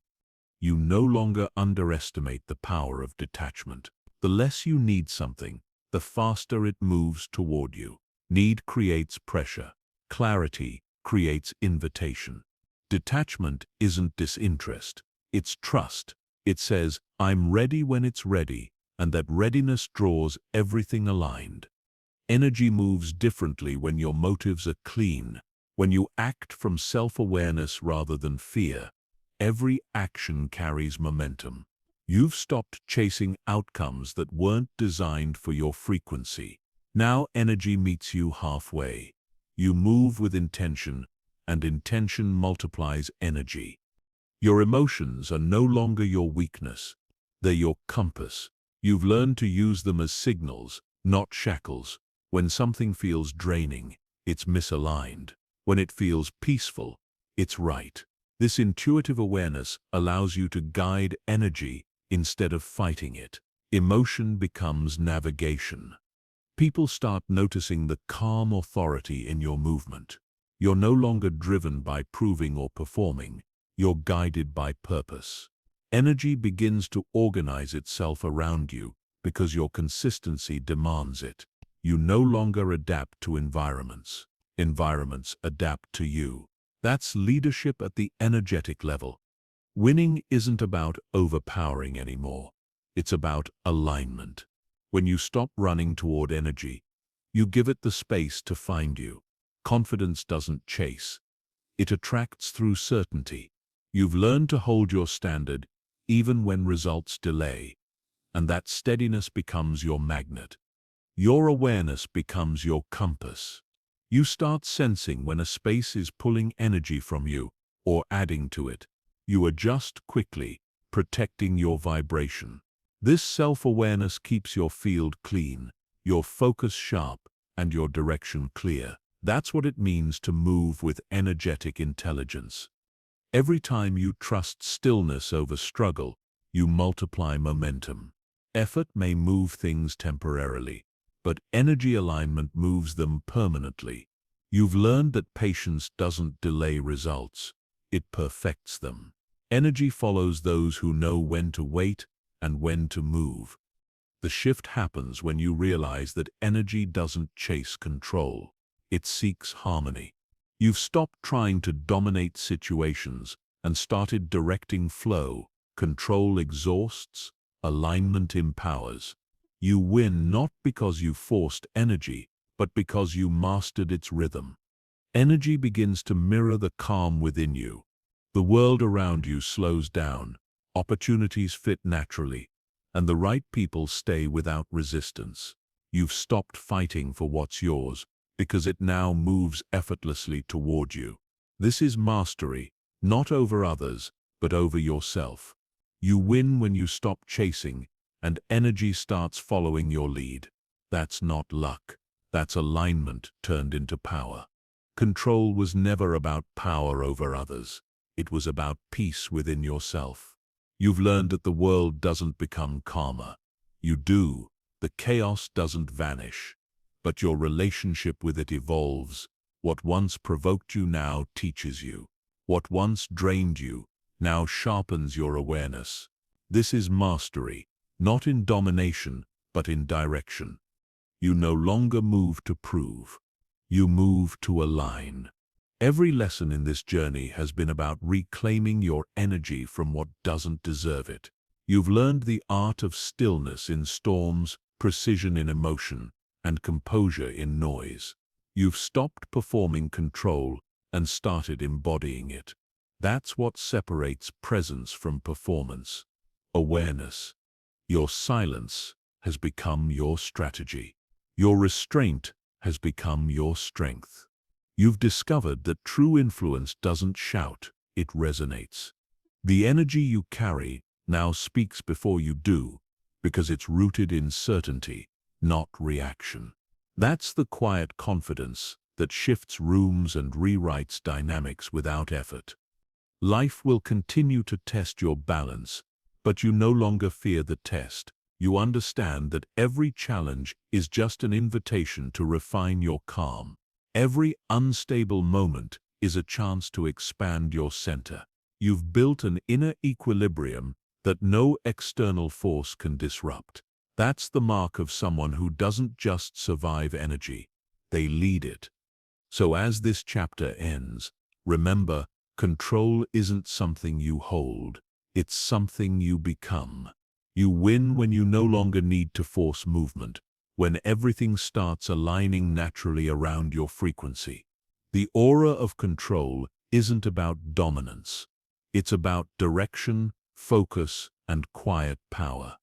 You no longer underestimate the power of detachment. The less you need something, the faster it moves toward you. Need creates pressure. Clarity creates invitation. Detachment isn't disinterest, it's trust. It says, I'm ready when it's ready, and that readiness draws everything aligned. Energy moves differently when your motives are clean, when you act from self-awareness rather than fear. Every action carries momentum. You've stopped chasing outcomes that weren't designed for your frequency. Now energy meets you halfway. You move with intention, and intention multiplies energy. Your emotions are no longer your weakness. They're your compass. You've learned to use them as signals, not shackles. When something feels draining, it's misaligned. When it feels peaceful, it's right. This intuitive awareness allows you to guide energy instead of fighting it. Emotion becomes navigation. People start noticing the calm authority in your movement. You're no longer driven by proving or performing. You're guided by purpose. Energy begins to organize itself around you because your consistency demands it. You no longer adapt to environments. Environments adapt to you. That's leadership at the energetic level. Winning isn't about overpowering anymore. It's about alignment. When you stop running toward energy, you give it the space to find you. Confidence doesn't chase. It attracts through certainty. You've learned to hold your standard even when results delay, and that steadiness becomes your magnet. Your awareness becomes your compass. You start sensing when a space is pulling energy from you or adding to it. You adjust quickly, protecting your vibration. This self-awareness keeps your field clean, your focus sharp, and your direction clear. That's what it means to move with energetic intelligence. Every time you trust stillness over struggle, you multiply momentum. Effort may move things temporarily, but energy alignment moves them permanently. You've learned that patience doesn't delay results, it perfects them. Energy follows those who know when to wait and when to move. The shift happens when you realize that energy doesn't chase control, it seeks harmony. You've stopped trying to dominate situations and started directing flow. Control exhausts, alignment empowers. You win not because you forced energy, but because you mastered its rhythm. Energy begins to mirror the calm within you. The world around you slows down, opportunities fit naturally, and the right people stay without resistance. You've stopped fighting for what's yours because it now moves effortlessly toward you. This is mastery, not over others, but over yourself. You win when you stop chasing and energy starts following your lead. That's not luck. That's alignment turned into power. Control was never about power over others. It was about peace within yourself. You've learned that the world doesn't become calmer. You do. The chaos doesn't vanish. But your relationship with it evolves. What once provoked you now teaches you. What once drained you now sharpens your awareness. This is mastery, not in domination, but in direction. You no longer move to prove. You move to align. Every lesson in this journey has been about reclaiming your energy from what doesn't deserve it. You've learned the art of stillness in storms, precision in emotion, and composure in noise. You've stopped performing control and started embodying it. That's what separates presence from performance. Awareness. Your silence has become your strategy. Your restraint has become your strength. You've discovered that true influence doesn't shout, it resonates. The energy you carry now speaks before you do, because it's rooted in certainty, not reaction. That's the quiet confidence that shifts rooms and rewrites dynamics without effort. Life will continue to test your balance, but you no longer fear the test. You understand that every challenge is just an invitation to refine your calm. Every unstable moment is a chance to expand your center. You've built an inner equilibrium that no external force can disrupt. That's the mark of someone who doesn't just survive energy, they lead it. So as this chapter ends, remember, control isn't something you hold, it's something you become. You win when you no longer need to force movement, when everything starts aligning naturally around your frequency. The aura of control isn't about dominance. It's about direction, focus, and quiet power.